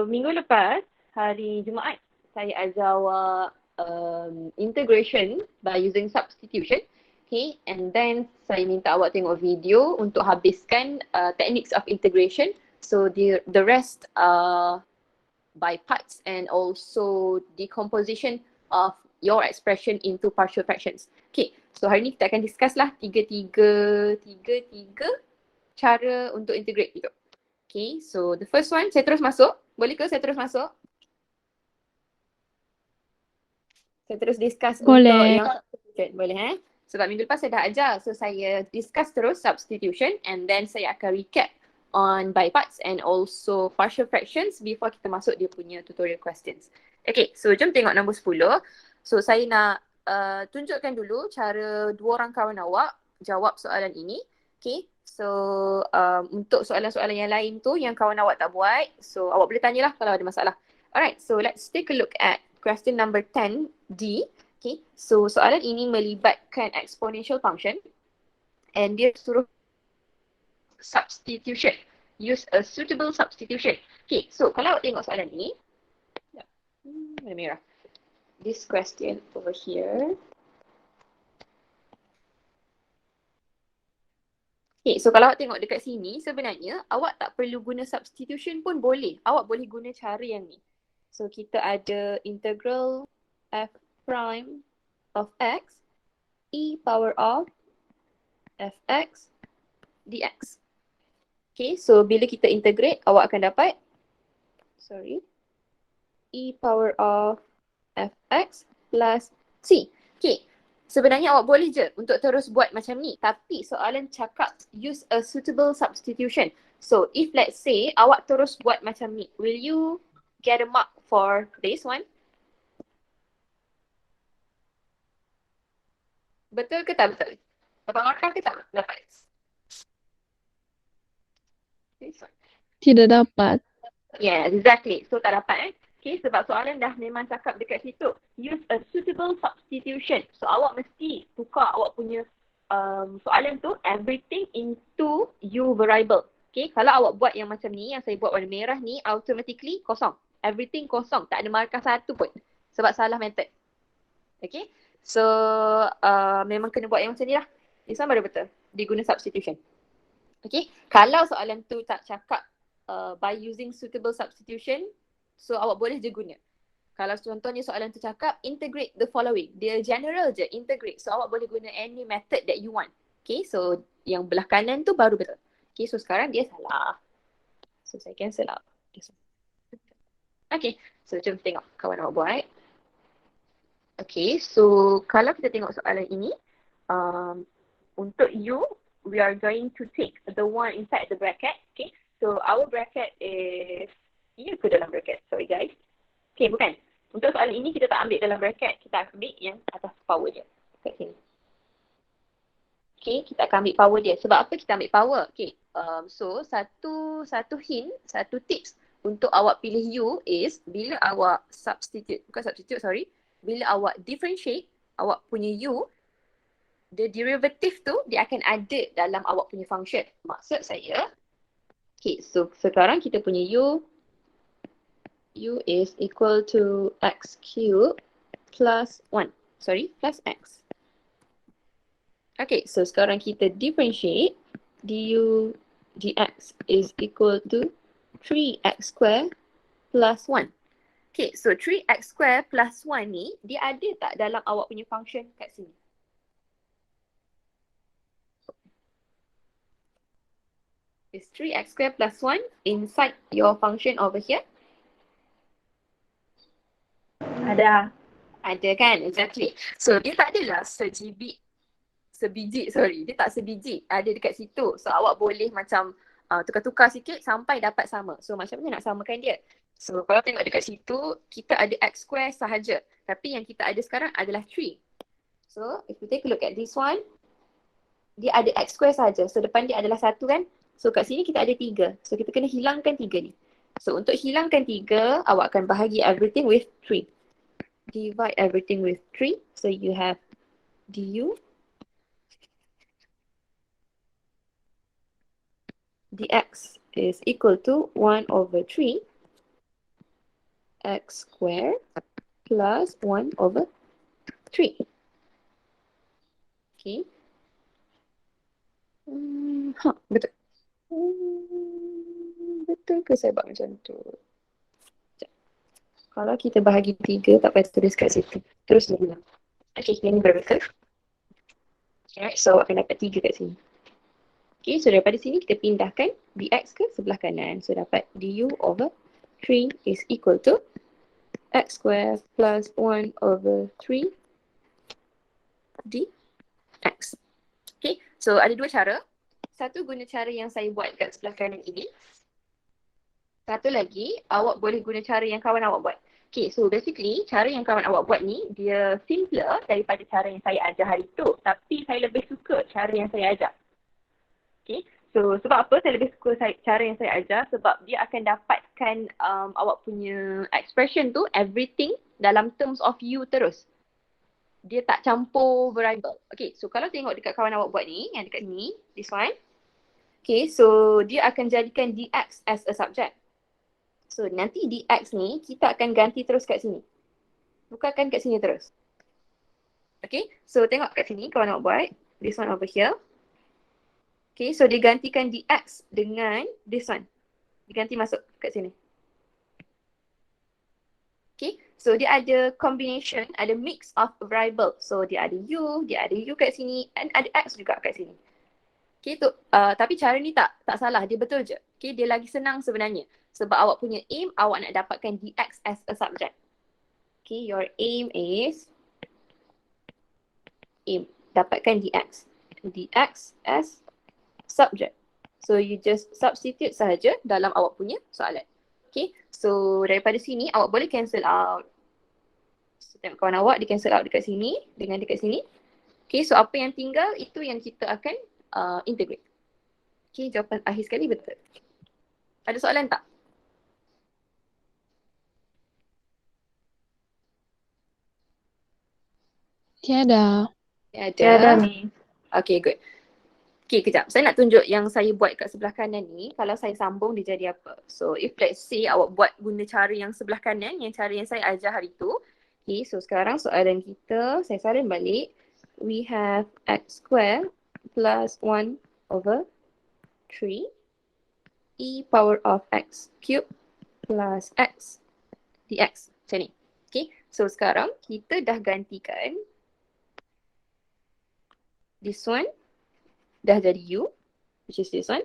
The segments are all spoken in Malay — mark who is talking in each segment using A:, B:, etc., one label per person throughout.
A: minggu lepas, hari Jumaat, saya ajar awak integration by using substitution. Okay, and then saya minta awak tengok video untuk habiskan techniques of integration. So the rest by parts and also decomposition of your expression into partial fractions. Okay, so hari ni kita akan discuss lah tiga cara untuk integrate gitu. Okay, so the first one, saya terus masuk. Boleh ke saya terus masuk? Saya terus discuss untuk yang substitution. Boleh Sebab minggu lepas saya dah ajar. So saya discuss terus substitution and then saya akan recap on by parts and also partial fractions before kita masuk dia punya tutorial questions. Okay, so jom tengok nombor 10. So saya nak tunjukkan dulu cara dua orang kawan awak jawab soalan ini. Okay, so untuk soalan-soalan yang lain tu yang kawan awak tak buat, so awak boleh tanyalah kalau ada masalah. Alright, so let's take a look at question number 10D. Okay, so soalan ini melibatkan exponential function and dia suruh substitution. Use a suitable substitution. Okay, so kalau awak tengok soalan ni, mana merah? This question over here. Okay, so kalau awak tengok dekat sini, sebenarnya awak tak perlu guna substitution pun boleh. Awak boleh guna cara yang ni. So kita ada integral f prime of x e power of fx dx. Okay, so bila kita integrate, awak akan dapat e power of fx plus c. Okay, sebenarnya awak boleh je untuk terus buat macam ni. Tapi soalan cakap use a suitable substitution. So if let's say awak terus buat macam ni, will you get a mark for this one? Betul ke tak betul? Dapat markah ke tak dapat?
B: Tidak dapat.
A: Yeah, exactly. So tak dapat Okay, sebab soalan dah memang cakap dekat situ. Use a suitable substitution. So awak mesti tukar awak punya soalan tu everything into u variable. Okay, kalau awak buat yang macam ni, yang saya buat warna merah ni, automatically kosong. Everything kosong. Tak ada markah satu pun. Sebab salah method. Okay, so memang kena buat yang macam ni lah. This one baru betul. Diguna substitution. Okay, kalau soalan tu tak cakap by using suitable substitution, so awak boleh je guna. Kalau contohnya soalan tu cakap integrate the following. Dia general je, integrate. So awak boleh guna any method that you want. Okay, so yang belah kanan tu baru betul. Okay, so sekarang dia salah. So saya cancel out. Okay, so jom tengok kawan awak buat. Okay, so kalau kita tengok soalan ini, untuk u, we are going to take the one inside the bracket. Okay, so our bracket is U ke dalam bracket? Sorry guys. Okay, bukan. Untuk soalan ini kita tak ambil dalam bracket. Kita ambil yang atas power dia. Kat sini. Okay, kita akan ambil power dia. Sebab apa kita ambil power? Okay, so satu hint, satu tips untuk awak pilih U is bila awak bila awak differentiate awak punya U, the derivative tu dia akan ada dalam awak punya function. Maksud saya, okay, so sekarang kita punya U is equal to x cubed plus 1. Plus x. Okay, so sekarang kita differentiate du dx is equal to 3x square plus 1. Okay, so 3x square plus 1 ni, dia ada tak dalam awak punya function kat sini? Is 3x square plus 1 inside your function over here?
C: Ada.
A: Ada kan? Exactly. So dia tak adalah sebiji. Dia tak sebiji. Ada dekat situ. So awak boleh macam tukar-tukar sikit sampai dapat sama. So macam mana nak samakan dia? So kalau tengok dekat situ, kita ada x square sahaja. Tapi yang kita ada sekarang adalah 3. So if we take a look at this one, dia ada x square sahaja. So depan dia adalah 1 kan? So kat sini kita ada 3. So kita kena hilangkan 3 ni. So untuk hilangkan 3, awak akan bahagi everything with 3. Divide everything with 3. So you have du dx is equal to 1 over 3 x square plus 1 over 3. Okay. Betul. Betul ke saya buat macam tu? Sekejap. Kalau kita bahagi 3, tak payah tulis kat situ. Terus dia bilang. Okay, yang ni betul. Alright, so akan dapat 3 kat sini. Okay, so daripada sini kita pindahkan dx ke sebelah kanan. So dapat du over 3 is equal to x square plus 1 over 3 dx. Okay, so ada dua cara. Satu guna cara yang saya buat kat sebelah kanan ini. Satu lagi, awak boleh guna cara yang kawan awak buat. Okay, so basically cara yang kawan awak buat ni, dia simpler daripada cara yang saya ajar hari tu. Tapi saya lebih suka cara yang saya ajar. Okay, so sebab apa saya lebih suka cara yang saya ajar? Sebab dia akan dapatkan awak punya expression tu, everything dalam terms of u terus. Dia tak campur variable. Okay, so kalau tengok dekat kawan awak buat ni, yang dekat ni, this one. Okay, so dia akan jadikan dx as a subject. So nanti dx ni, kita akan ganti terus kat sini. Bukankan kat sini terus. Okay, so tengok kat sini kawan awak buat. This one over here. Okay, so dia gantikan dx dengan this one. Diganti masuk kat sini. Okay, so dia ada combination, ada mix of variable. So dia ada u kat sini, and ada x juga kat sini. Okay, tu, tapi cara ni tak salah, dia betul je. Okay, dia lagi senang sebenarnya. Sebab awak punya aim, awak nak dapatkan dx as a subject. Okay, your aim is dapatkan dx as subject. So you just substitute sahaja dalam awak punya soalan. Okay, so daripada sini awak boleh cancel out. So tengok kawan awak, dia cancel out dekat sini dengan dekat sini. Okay, so apa yang tinggal itu yang kita akan integrate. Okay, jawapan akhir sekali betul. Ada soalan tak?
B: Tiada.
C: Tiada ni.
A: Okay, good. Okay, kejap. Saya nak tunjuk yang saya buat kat sebelah kanan ni. Kalau saya sambung, dia jadi apa. So, if let's say awak buat guna cara yang sebelah kanan, yang cara yang saya ajar hari tu. Okay, so sekarang soalan kita, saya salin balik. We have x square plus 1 over 3 e power of x cube plus x dx. Macam ni. Okay, so sekarang kita dah gantikan this one dah jadi u, which is this one.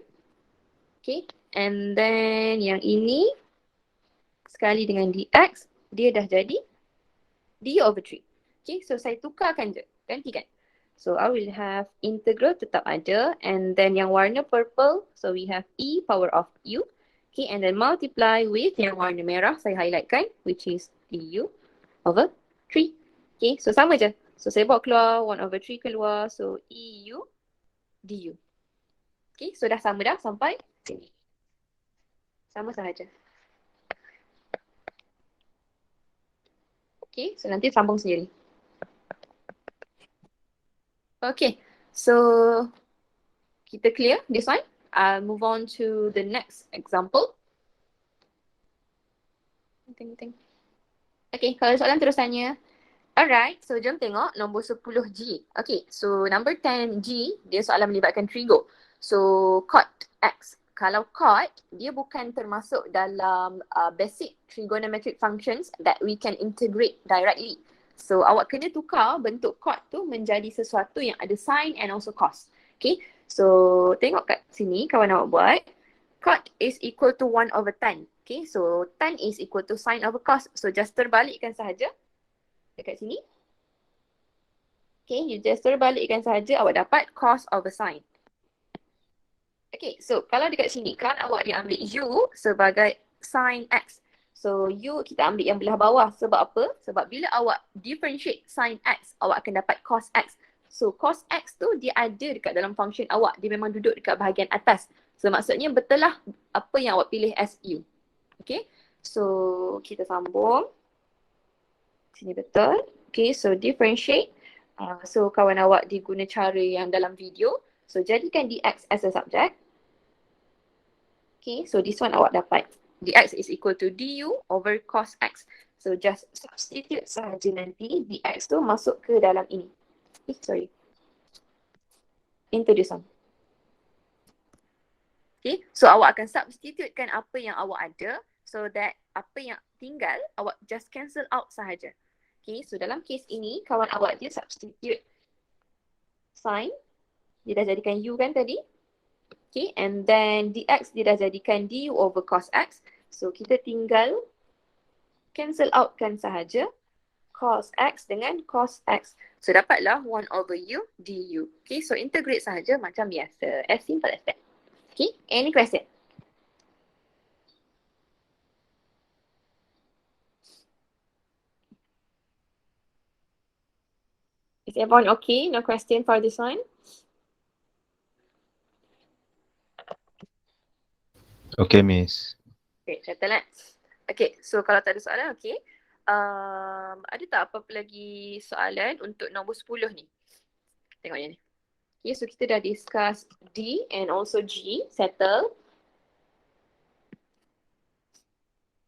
A: Okay, and then yang ini sekali dengan dx, dia dah jadi du over 3. Okay, so saya tukarkan je, gantikan. So I will have integral tetap ada, and then yang warna purple, so we have e power of u. Okay, and then multiply with yang warna merah, saya highlightkan, which is du over 3. Okay, so sama je. So saya bawa keluar, 1 over 3 keluar, so eu du. Okay, so dah sama dah sampai sini. Sama sahaja. Okay, so nanti sambung sendiri. Okay, so kita clear this one. I'll move on to the next example. Okay, kalau soalan terus tanya. Alright, so jom tengok nombor 10G. Okay, so number 10G, dia soalan melibatkan trigo. So, cot X. Kalau cot, dia bukan termasuk dalam basic trigonometric functions that we can integrate directly. So, awak kena tukar bentuk cot tu menjadi sesuatu yang ada sin and also cos. Okay, so tengok kat sini kawan awak buat. Cot is equal to 1 over tan. Okay, so tan is equal to sin over cos. So, just terbalikkan sahaja. Dekat sini. Okay, you just terbalikkan sahaja, awak dapat cos over sin. Okay, so kalau dekat sini kan awak dia ambil u sebagai sin x. So u kita ambil yang belah bawah. Sebab apa? Sebab bila awak differentiate sin x, awak akan dapat cos x. So cos x tu dia ada dekat dalam function awak. Dia memang duduk dekat bahagian atas. So maksudnya betul lah apa yang awak pilih as u. Okay, so kita sambung. Sini betul. Okay, so differentiate. So kawan awak diguna cara yang dalam video. So jadikan dx as a subject. Okay, so this one awak dapat dx is equal to du over cos x. So just substitute sahaja nanti dx tu masuk ke dalam ini. Into this one. Okay, so awak akan substitutekan apa yang awak ada so that apa yang tinggal awak just cancel out sahaja. Okay, so dalam case ini kawan awak dia substitute sign, dia dah jadikan u kan tadi. Okay, and then dx dia dah jadikan du over cos x. So kita tinggal cancel out kan sahaja cos x dengan cos x. So dapatlah 1 over u du. Okay, so integrate sahaja macam biasa. As simple as that. Okay, any question? Is everyone okay? No question for this one?
D: Okay, Miss.
A: Okay, settle lah. Okay, so kalau tak ada soalan, okay. Ada tak apa-apa lagi soalan untuk nombor 10 ni? Tengok yang ni. Okay, so kita dah discuss D and also G, settle.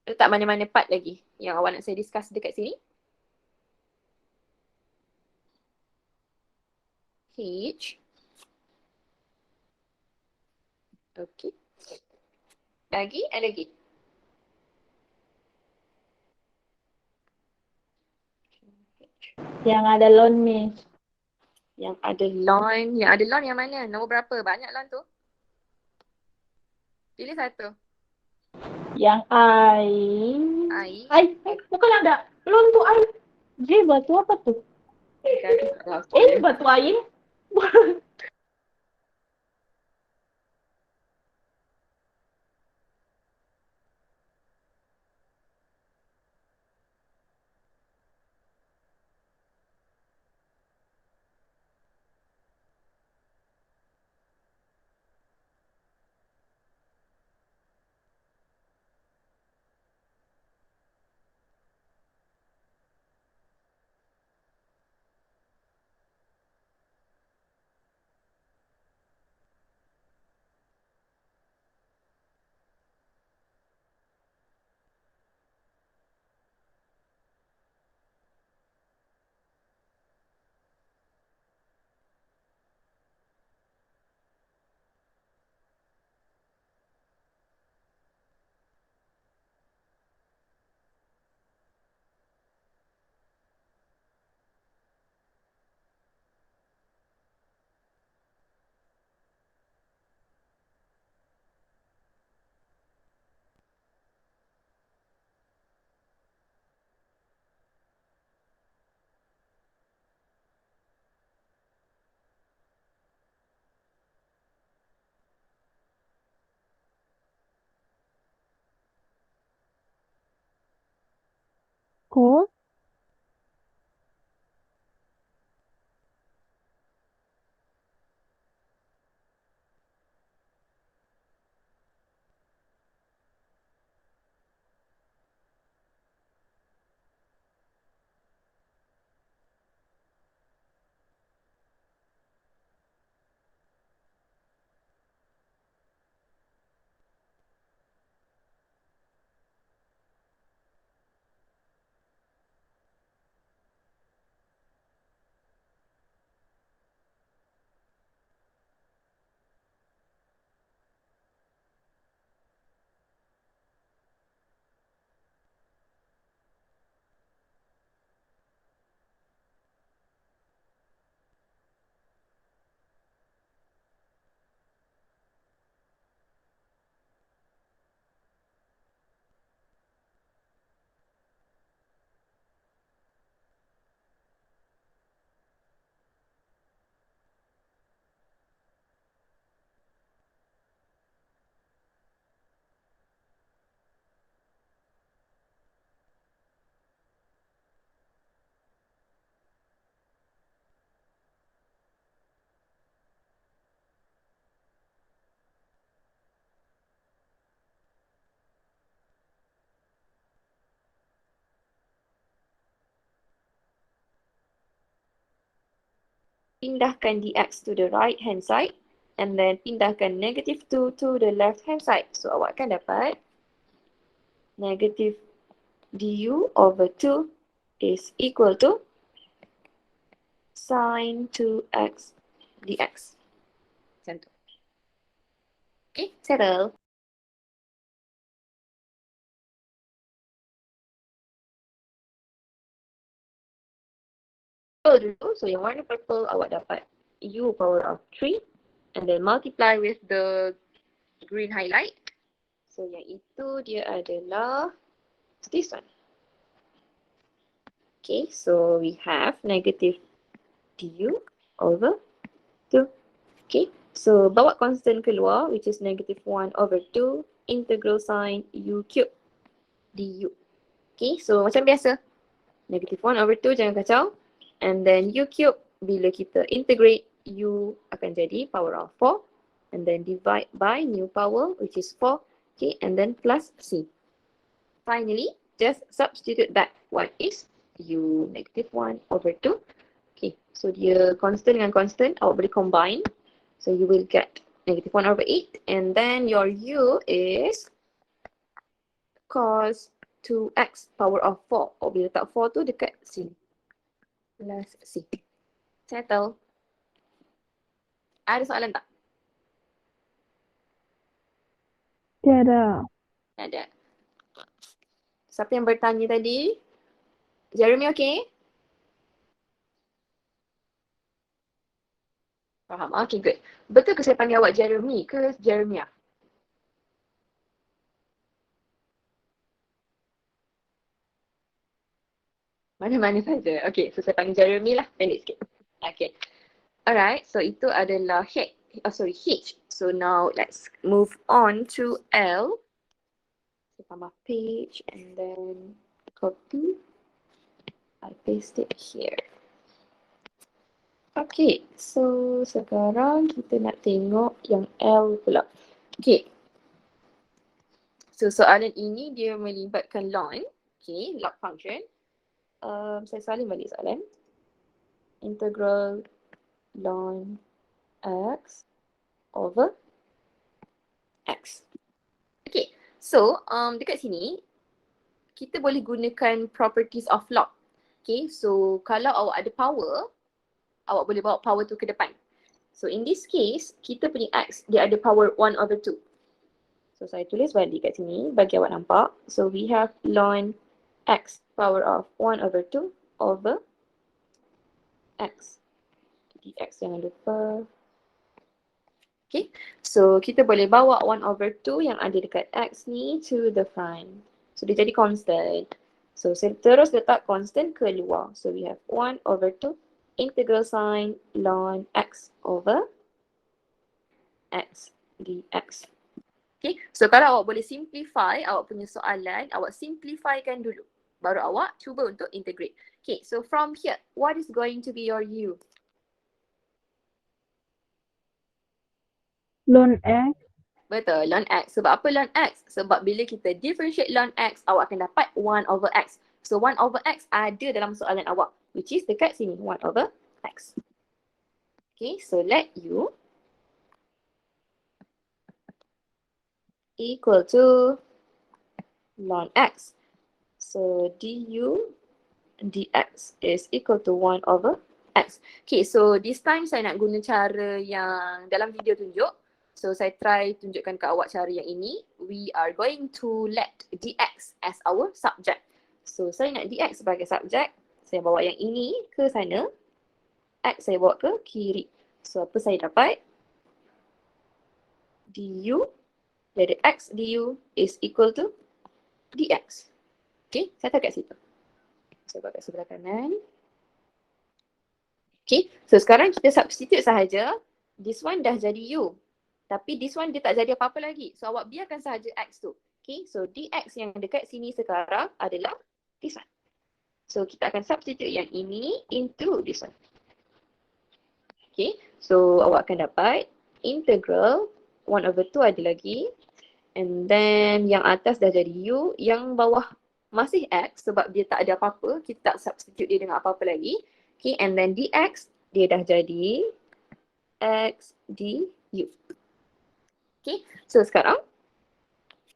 A: Ada tak mana-mana part lagi yang awak nak saya discuss dekat sini? H. Okay. Lagi? Ada lagi?
C: Yang ada loan, Miss.
A: Yang ada lawn. Yang ada lawn yang mana? Nombor berapa? Banyak lawn tu. Pilih satu.
C: Yang I.
A: I.
C: Bukan ada. Loan tu I. J batu apa tu? Batu air.
B: Ko?
A: Pindahkan dx to the right hand side and then pindahkan negative 2 to the left hand side. So awak akan dapat negative du over 2 is equal to sine 2x dx. Macam tu. Okay, settle. So yang warna purple awak dapat u power of 3 and then multiply with the green highlight. So yang itu dia adalah this one. Okay, so we have negative du over 2. Okay, so bawa constant keluar which is negative 1 over 2 integral sine u cube du. Okay, so macam biasa. Negative 1 over 2 jangan kacau. And then u cube bila kita integrate u akan jadi power of 4 and then divide by new power which is 4. Okay, and then plus c. Finally, just substitute that. What is u negative 1 over 2. Okay, so dia constant dengan constant awak boleh combine. So you will get negative 1 over 8 and then your u is cos 2x power of 4. Awak boleh letak 4 tu dekat sini. Plus c. Settle. Ada soalan tak?
B: Tiada.
A: Ada. Siapa yang bertanya tadi? Jeremy okay? Faham? Okay, good. Betul ke saya panggil awak Jeremy ke Jeremia? Mana-mana saja. Okay, so saya panggil Jeremy lah. Pendek sikit. Okay. Alright, so itu adalah H. So now let's move on to L. So tambah page and then copy. I paste it here. Okay, so sekarang kita nak tengok yang L pula. Okay. So soalan ini dia melibatkan ln. Okay, log function. Saya salin balik soalan. Integral ln x over x. Okay, so dekat sini kita boleh gunakan properties of log. Okay, so kalau awak ada power, awak boleh bawa power tu ke depan. So in this case, kita punya x dia ada power 1 over 2. So saya tulis balik kat sini bagi awak nampak. So we have ln x power of 1 over 2 over x. Dx jangan lupa. Okay, so kita boleh bawa 1 over 2 yang ada dekat x ni to the front. So dia jadi constant. So saya terus letak constant keluar. So we have 1 over 2 integral sine ln x over x dx. Okay, so kalau awak boleh simplify awak punya soalan, awak simplifykan dulu. Baru awak cuba untuk integrate. Okay, so from here, what is going to be your u?
B: Ln x.
A: Betul, ln x. Sebab apa ln x? Sebab bila kita differentiate ln x, awak akan dapat 1 over x. So 1 over x ada dalam soalan awak, which is dekat sini, 1 over x. Okay, so let u equal to ln x. So du dx is equal to 1 over x. Okay, so this time saya nak guna cara yang dalam video tunjuk. So saya try tunjukkan ke awak cara yang ini. We are going to let dx as our subject. So saya nak dx sebagai subject. Saya bawa yang ini ke sana. X saya bawa ke kiri. So apa saya dapat? Du dari x du is equal to dx. Okay, saya tahu kat situ. Saya buat kat sebelah kanan. Okay, so sekarang kita substitute sahaja. This one dah jadi u. Tapi this one dia tak jadi apa-apa lagi. So awak biarkan sahaja x tu. Okay, so dx yang dekat sini sekarang adalah this one. So kita akan substitute yang ini into this one. Okay, so awak akan dapat integral 1 over 2 ada lagi. And then yang atas dah jadi u, yang bawah masih x sebab dia tak ada apa-apa. Kita tak substitute dia dengan apa-apa lagi. Okay, and then dx dia dah jadi x du. Okay, so sekarang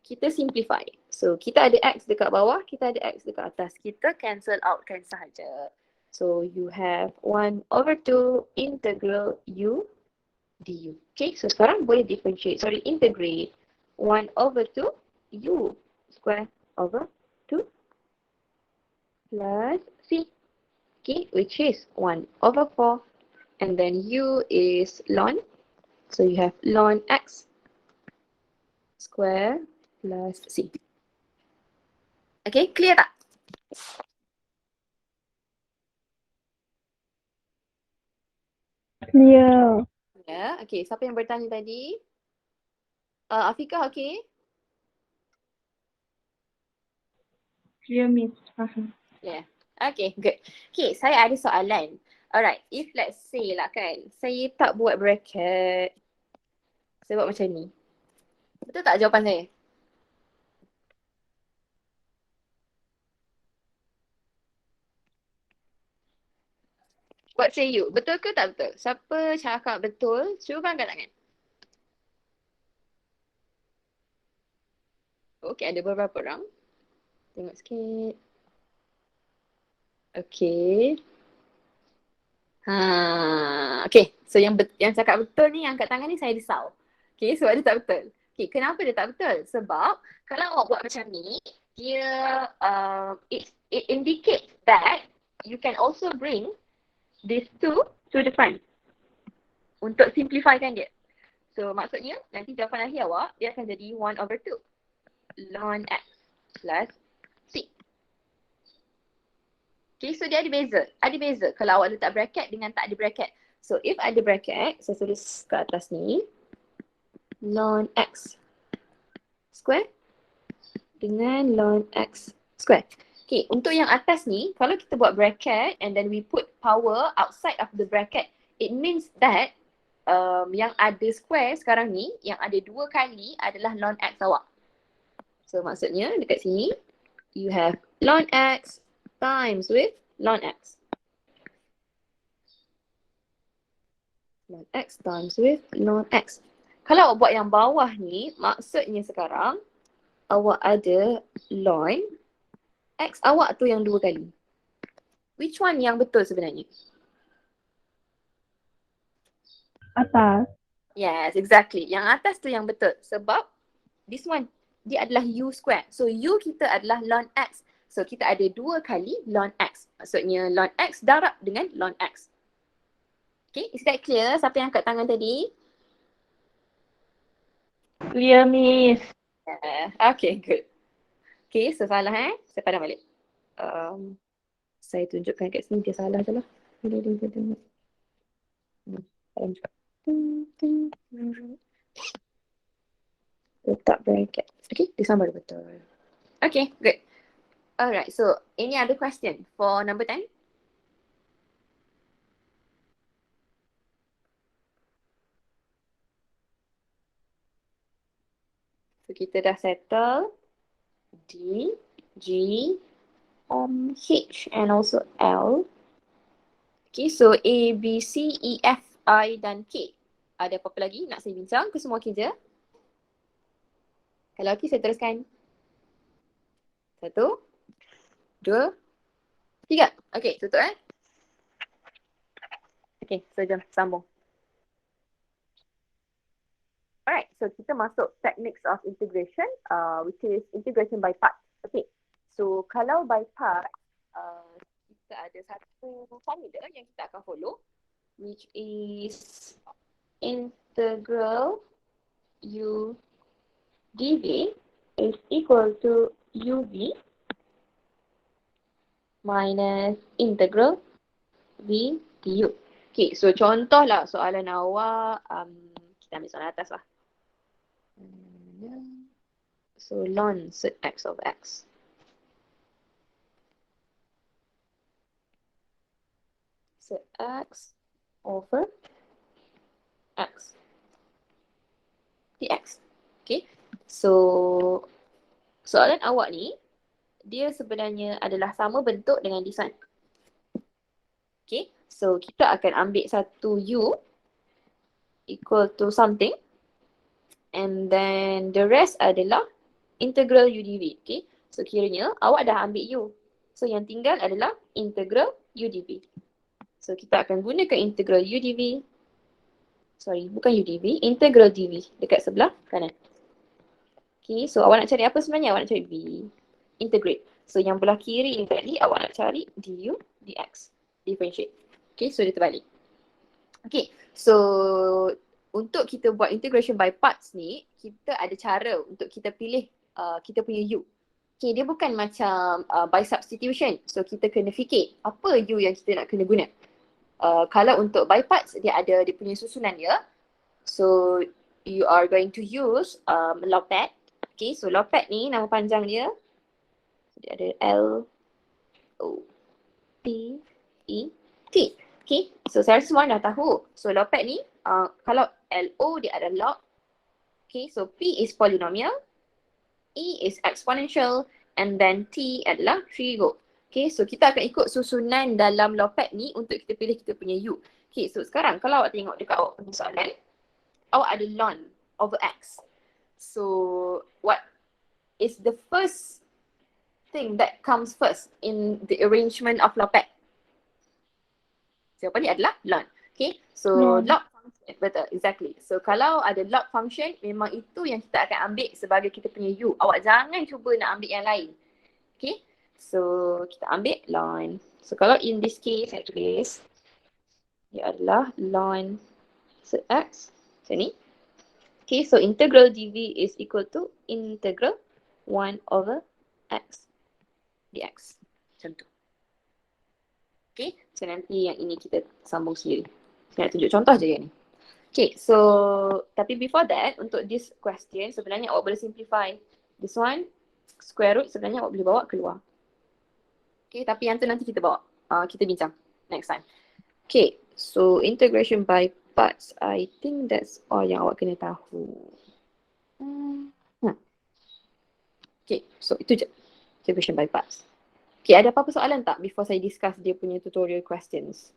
A: kita simplify. So kita ada X dekat bawah, kita ada X dekat atas. Kita cancel outkan sahaja. So you have 1/2 integral U du. Okay, so sekarang boleh integrate 1/2 U square over 2 plus C. Okay, which is 1/4. And then U is ln. So you have ln X square plus C. Okay, clear tak?
B: Clear.
A: Ya, okay. Siapa yang bertanya tadi? Afika, okay?
C: Clear, Miss. Faham.
A: Yeah. Okay, good. Okay, saya ada soalan. Alright, if let's say lah kan, saya tak buat bracket. Saya buat macam ni. Betul tak jawapan saya? What say you? Betul ke tak betul? Siapa cakap betul? Cuba angkat tangan. Okay, ada beberapa orang. Tengok sikit. Okay. Okay. So yang cakap betul ni, yang angkat tangan ni saya risau. Okay, sebab dia tak betul. Okay, kenapa dia tak betul? Sebab kalau awak buat macam ni, dia it indicates that you can also bring these two to the front untuk simplifykan dia. So maksudnya nanti jawapan akhir awak dia akan jadi 1/2 ln X plus C. Okay, so dia ada beza. Ada beza kalau awak letak bracket dengan tak ada bracket. So if ada bracket, saya tulis kat atas ni ln X square dengan ln X square. Okay, untuk yang atas ni, kalau kita buat bracket and then we put power outside of the bracket, it means that yang ada square sekarang ni, yang ada 2 kali adalah ln X awak. So maksudnya dekat sini, you have ln X times with ln X. Ln X times with ln X. Kalau awak buat yang bawah ni, maksudnya sekarang, awak ada ln X awak tu yang 2 kali. Which one yang betul sebenarnya?
B: Atas.
A: Yes, exactly. Yang atas tu yang betul. Sebab this one, dia adalah U square. So U kita adalah ln X. So kita ada 2 kali ln X. Maksudnya ln X darab dengan ln X. Okay, is that clear? Siapa yang angkat tangan tadi?
C: Clear, Miss.
A: Okay, good. Okay, so salah saya padam balik. Saya tunjukkan kat sini dia salah je lah. Letak bracket. Okay, dia sama ada betul. Okay, good. Alright, so any other question for number 10? So kita dah settle D, G, H and also L. Okay, so A, B, C, E, F, I dan K. Ada apa-apa lagi nak saya bincang ke semua okay je? Kalau okay, saya teruskan. 1, 2, 3. Okay, tutup Okay, so jom sambung. Alright, so kita masuk techniques of integration, which is integration by parts. Okay, so kalau by parts, kita ada satu formula yang kita akan follow, which is integral U dv is equal to UV minus integral V du. Okay, so contohlah soalan awak, kita ambil soalan atas lah. So ln set X of X. Set X over X dx. Okay, so soalan awak ni, dia sebenarnya adalah sama bentuk dengan this one. Okay, so kita akan ambil satu U equal to something and then the rest adalah integral u dv. Okay. So kiranya awak dah ambil u. So yang tinggal adalah integral u dv. So kita akan gunakan integral u dv. Sorry, bukan u dv, integral dv dekat sebelah kanan. Okay, so awak nak cari apa sebenarnya? Awak nak cari b. Integrate. So yang belah kiri ni tadi awak nak cari du dx. Differentiate. Okay, so dia terbalik. Okay, so untuk kita buat integration by parts ni, kita ada cara untuk kita pilih kita punya u. Okay, dia bukan macam by substitution. So kita kena fikir apa u yang kita nak kena guna. Kalau untuk by parts, dia ada dia punya susunan dia. So you are going to use lopet. Okay, so lopet ni nama panjang dia. Dia ada L O P E T. Okay, so saya rasa semua dah tahu. So lopet ni kalau L O dia ada log. Okay, so P is polynomial, E is exponential, and then T adalah trigo. Okay, so kita akan ikut susunan dalam lopet ni untuk kita pilih kita punya U. Okay, so sekarang kalau awak tengok dekat awak punya soalan, awak ada ln over x. So what is the first thing that comes first in the arrangement of lopet? Jawapan ni adalah ln. Okay, so log function, betul, exactly. So kalau ada log function, memang itu yang kita akan ambil sebagai kita punya U. Awak jangan cuba nak ambil yang lain. Okay, so kita ambil ln. So kalau in this case, saya tulis, dia adalah ln x, macam ni. Okay, so integral dv is equal to integral 1 over x dx. Macam tu. Okay, so nanti yang ini kita sambung sendiri. Saya nak tunjuk contoh je yang ni. Okay, so tapi before that, untuk this question sebenarnya awak boleh simplify. This one, square root sebenarnya awak boleh bawa keluar. Okay, tapi yang tu nanti kita bawa. Kita bincang next time. Okay, so integration by parts. I think that's all yang awak kena tahu. Okay, so itu je. Integration by parts. Okay, ada apa-apa soalan tak before saya discuss dia punya tutorial questions?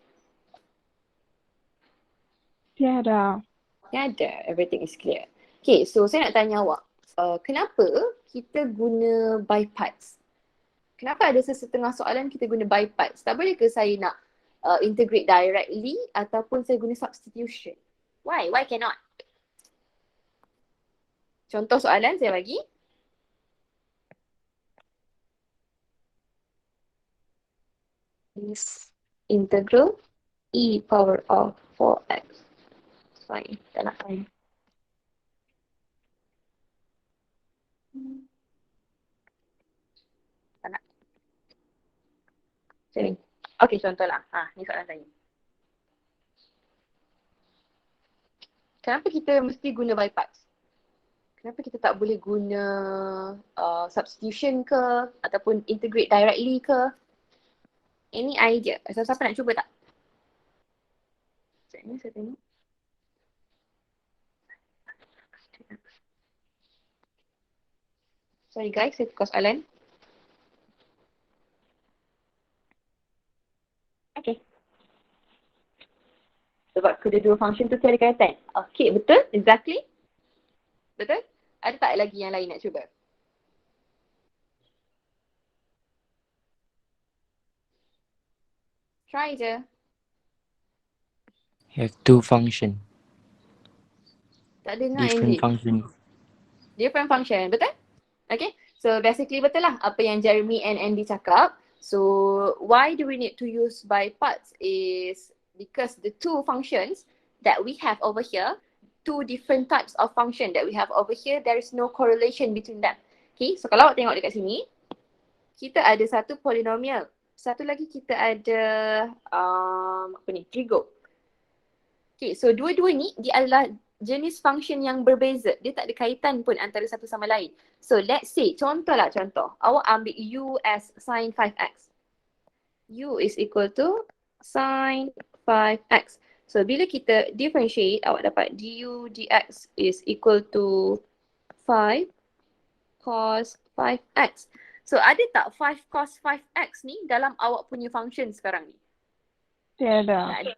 B: Tiada.
A: Tiada, everything is clear. Okay, so saya nak tanya awak. Kenapa kita guna by parts? Kenapa ada sesetengah soalan kita guna by parts? Tak boleh ke saya nak integrate directly ataupun saya guna substitution? Why? Why cannot? Contoh soalan saya bagi. Is integral e power of 4x. Fine, tak nak fine. Tak nak. Macam ni. Okay, contohlah. Ni soalan tanya. Kenapa kita mesti guna by parts? Kenapa kita tak boleh guna substitution ke ataupun integrate directly ke? Any idea? Siapa nak cuba tak? Sekejap ni saya tengok. Sorry guys, saya tukar soalan. Okay. Sebab kedua-dua function tu tiada kaitan. Okay, betul? Exactly? Betul? Ada tak lagi yang lain nak cuba? Try je.
E: Have two function,
A: Tak dengar
E: different
A: Andy.
E: function.
A: Different function, betul? Okay, so basically betul lah apa yang Jeremy and Andy cakap. So why do we need to use by parts is because the two functions that we have over here, two different types of function that we have over here, there is no correlation between them. Okay, so kalau awak tengok dekat sini, kita ada satu polynomial. Satu lagi kita ada trigo. Okay, so dua-dua ni dia adalah jenis function yang berbeza. Dia tak ada kaitan pun antara satu sama lain. So let's say, contoh. Awak ambil u as sin 5x. U is equal to sin 5x. So bila kita differentiate, awak dapat du dx is equal to 5 cos 5x. So ada tak 5 cos 5x ni dalam awak punya function sekarang ni?
B: Tiada.
A: Tak ada.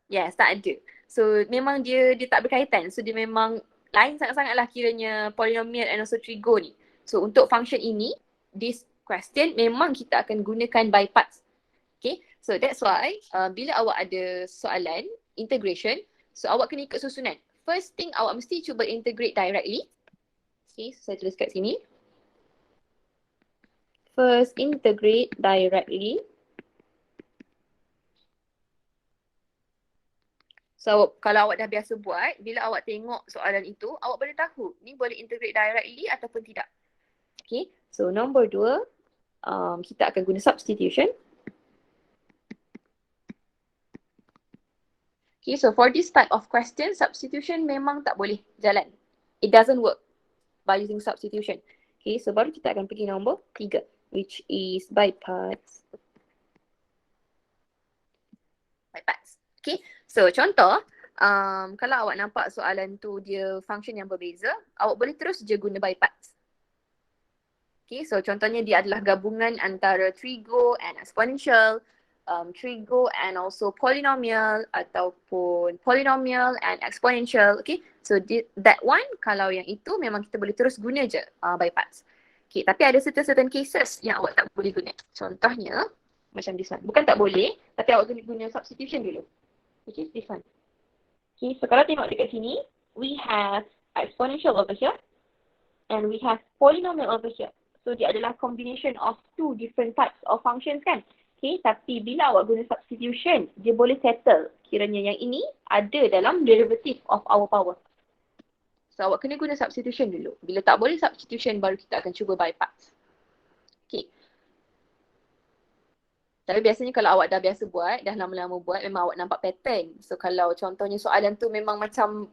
A: Yes, tak ada. So memang dia tak berkaitan. So dia memang lain sangat-sangat lah kiranya polynomial and also trigo ni. So untuk function ini, this question memang kita akan gunakan by parts. Okay, so that's why bila awak ada soalan integration, so awak kena ikut susunan. First thing awak mesti cuba integrate directly. Okay, so saya tulis kat sini. First integrate directly. So kalau awak dah biasa buat, bila awak tengok soalan itu, awak boleh tahu ni boleh integrate directly ataupun tidak. Okay, so nombor 2, kita akan guna substitution. Okay, so for this type of question, substitution memang tak boleh jalan. It doesn't work by using substitution. Okay, so baru kita akan pergi nombor 3, which is by parts. By parts. Okay, so contoh, kalau awak nampak soalan tu dia function yang berbeza, awak boleh terus je guna by parts. Okay, so contohnya dia adalah gabungan antara trigo and exponential, trigo and also polynomial ataupun polynomial and exponential. Okay, so that one, kalau yang itu memang kita boleh terus guna je by parts. Okay, tapi ada certain cases yang awak tak boleh guna. Contohnya macam this one. Bukan tak boleh, tapi awak kena guna substitution dulu. Which is this one. Okay, so kalau tengok dekat sini, we have exponential over here and we have polynomial over here. So dia adalah combination of two different types of functions kan. Okay, tapi bila awak guna substitution, dia boleh settle kiranya yang ini ada dalam derivative of our power. So awak kena guna substitution dulu. Bila tak boleh substitution, baru kita akan cuba by parts. Okay. Tapi biasanya kalau awak dah biasa buat, dah lama-lama buat, memang awak nampak pattern. So kalau contohnya soalan tu memang macam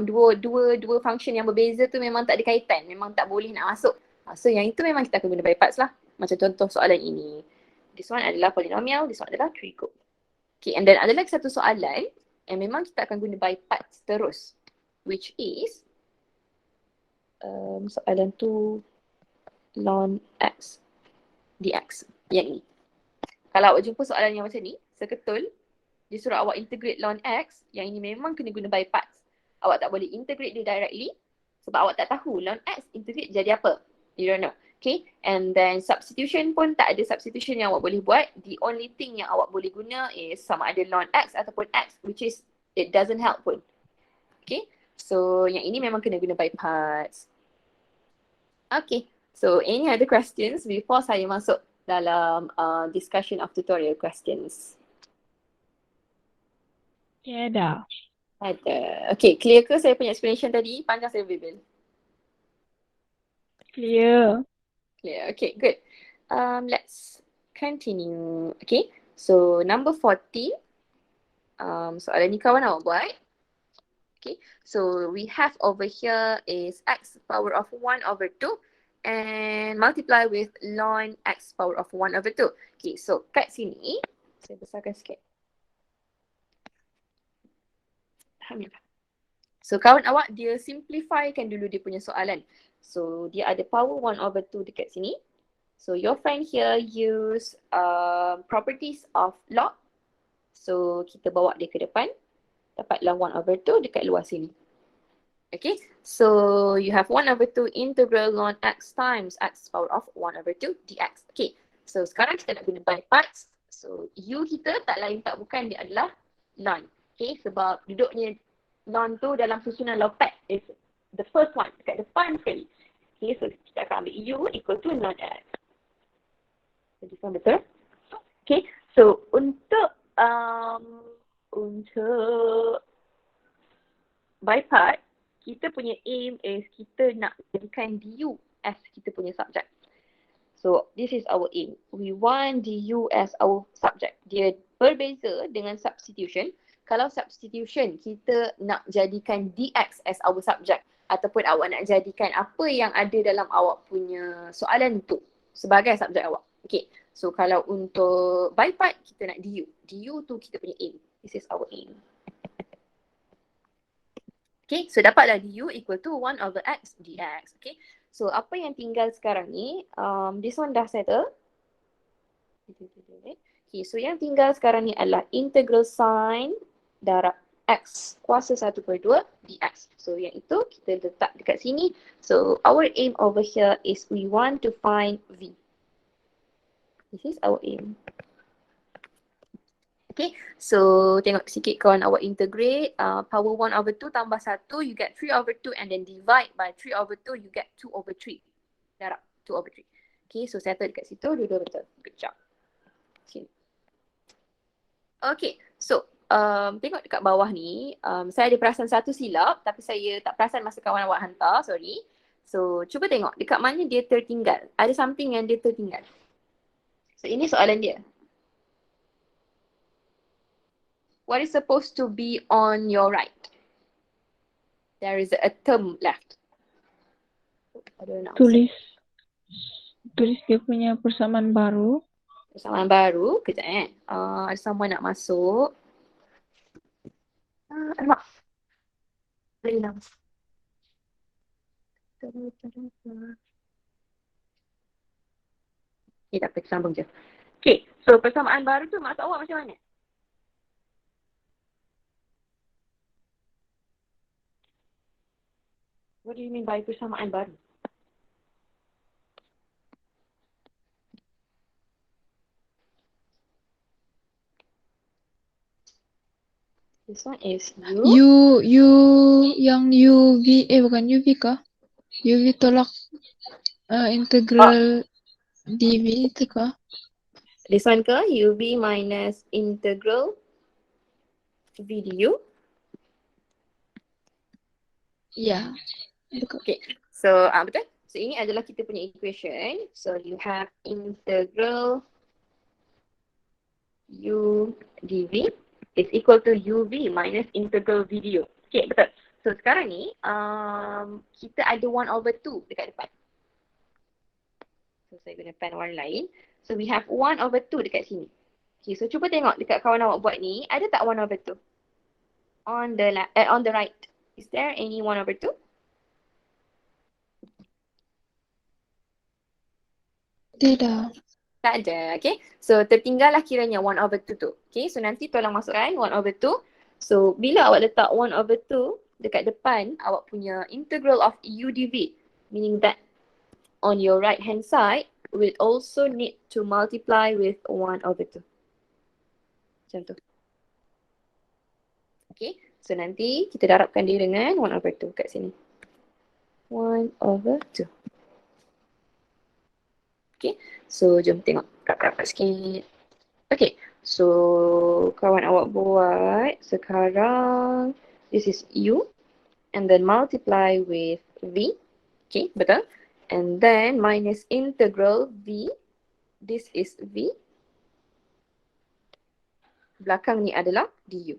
A: dua function yang berbeza tu memang tak ada kaitan, memang tak boleh nak masuk. So yang itu memang kita akan guna by parts lah. Macam contoh soalan ini. This one adalah polynomial, this one adalah trigo. Okay, and then ada lagi satu soalan yang memang kita akan guna by parts terus. Which is soalan tu ln x dx. Yang ini. Kalau awak jumpa soalan yang macam ni, seketul, dia suruh awak integrate ln x, yang ini memang kena guna by parts. Awak tak boleh integrate dia directly sebab awak tak tahu ln x integrate jadi apa. You don't know. Okay, and then substitution pun tak ada substitution yang awak boleh buat. The only thing yang awak boleh guna is sama ada ln x ataupun x, which is it doesn't help pun. Okay, so yang ini memang kena guna by parts. Okay, so any other questions before saya masuk dalam discussion of tutorial questions?
B: Tiada.
A: Ada. Okay, clear ke saya punya explanation tadi? Panjang saya bebel.
B: Clear.
A: Clear. Okay, good. Let's continue. Okay, so number 40. Soalan ni kawan awak buat. Okay, so we have over here is x power of 1 over 2 and multiply with ln x power of 1 over 2. Okay, so kat sini, saya besarkan sikit. Alhamdulillah. So kawan awak dia simplifykan dulu dia punya soalan. So dia ada power 1 over 2 dekat sini. So your friend here use properties of log. So kita bawa dia ke depan. Dapatlah 1 over 2 dekat luar sini. Okay, so you have 1 over 2 integral ln x times x power of 1 over 2 dx. Okay, so sekarang kita nak guna by parts. So u kita tak lain tak bukan, dia adalah ln. Okay, sebab duduknya ln tu dalam susunan log-pad is the first one, dekat depan sekali. Okay, so kita akan ambil u equal to ln x. So this one betul? Okay, so untuk by part, kita punya aim is kita nak jadikan du as kita punya subject. So this is our aim. We want du as our subject. Dia berbeza dengan substitution. Kalau substitution, kita nak jadikan dx as our subject. Ataupun awak nak jadikan apa yang ada dalam awak punya soalan tu sebagai subjek awak. Okay, so kalau untuk by part, kita nak du. Du tu kita punya aim. This is our aim. Okay, so dapatlah du equal to 1 over x dx. Okay, so apa yang tinggal sekarang ni, this one dah settle. Okay, so yang tinggal sekarang ni adalah integral sign darab X kuasa 1/2 dx. So yang itu kita letak dekat sini. So our aim over here is we want to find V. This is our aim. Okay, so tengok sikit kawan awak integrate. Power 1/2 tambah 1, you get 3/2 and then divide by 3/2, you get 2/3. Darab 2/3. Okay, so settle dekat situ, dua-dua betul. Good job. Sini. Okay, so tengok dekat bawah ni, saya ada perasan satu silap tapi saya tak perasan masa kawan awak hantar, sorry. So cuba tengok dekat mana dia tertinggal. Ada something yang dia tertinggal. So ini soalan dia. What is supposed to be on your right? There is a term left. I don't know.
B: Tulis dia punya persamaan baru.
A: Persamaan baru. Kejap ada someone nak masuk. Alamak. Boleh hilang. Tak apa, sambung je. Okay, so persamaan baru tu maksud awak macam mana? What do you mean by persamaan baru? This one is
B: Yang UV, bukan UV kah? UV tolak integral dV itu kah?
A: This one ke? UV minus integral V du.
B: Ya.
A: Okay, so betul? So ini adalah kita punya equation. So you have integral U dV is equal to UV minus integral V du. Okay, betul. So sekarang ni kita ada 1/2 dekat depan. So saya guna pen warna lain. So we have 1/2 dekat sini. Okay, so cuba tengok dekat kawan awak buat ni, ada tak 1/2? On the right. Is there any 1/2?
B: Tidak.
A: Tak ada, okay. So tertinggal lah kiranya 1/2 tu. Okay, so nanti tolong masukkan 1/2. So bila awak letak 1/2 dekat depan awak punya integral of U dV, meaning that on your right hand side will also need to multiply with 1/2. Macam tu. Okay, so nanti kita darabkan dia dengan 1/2 kat sini. 1/2. Okay, so jom tengok rapat-rapat sikit. Okay, so kawan awak buat sekarang, this is U and then multiply with V. Okay, betul. And then minus integral V, this is V. Belakang ni adalah du.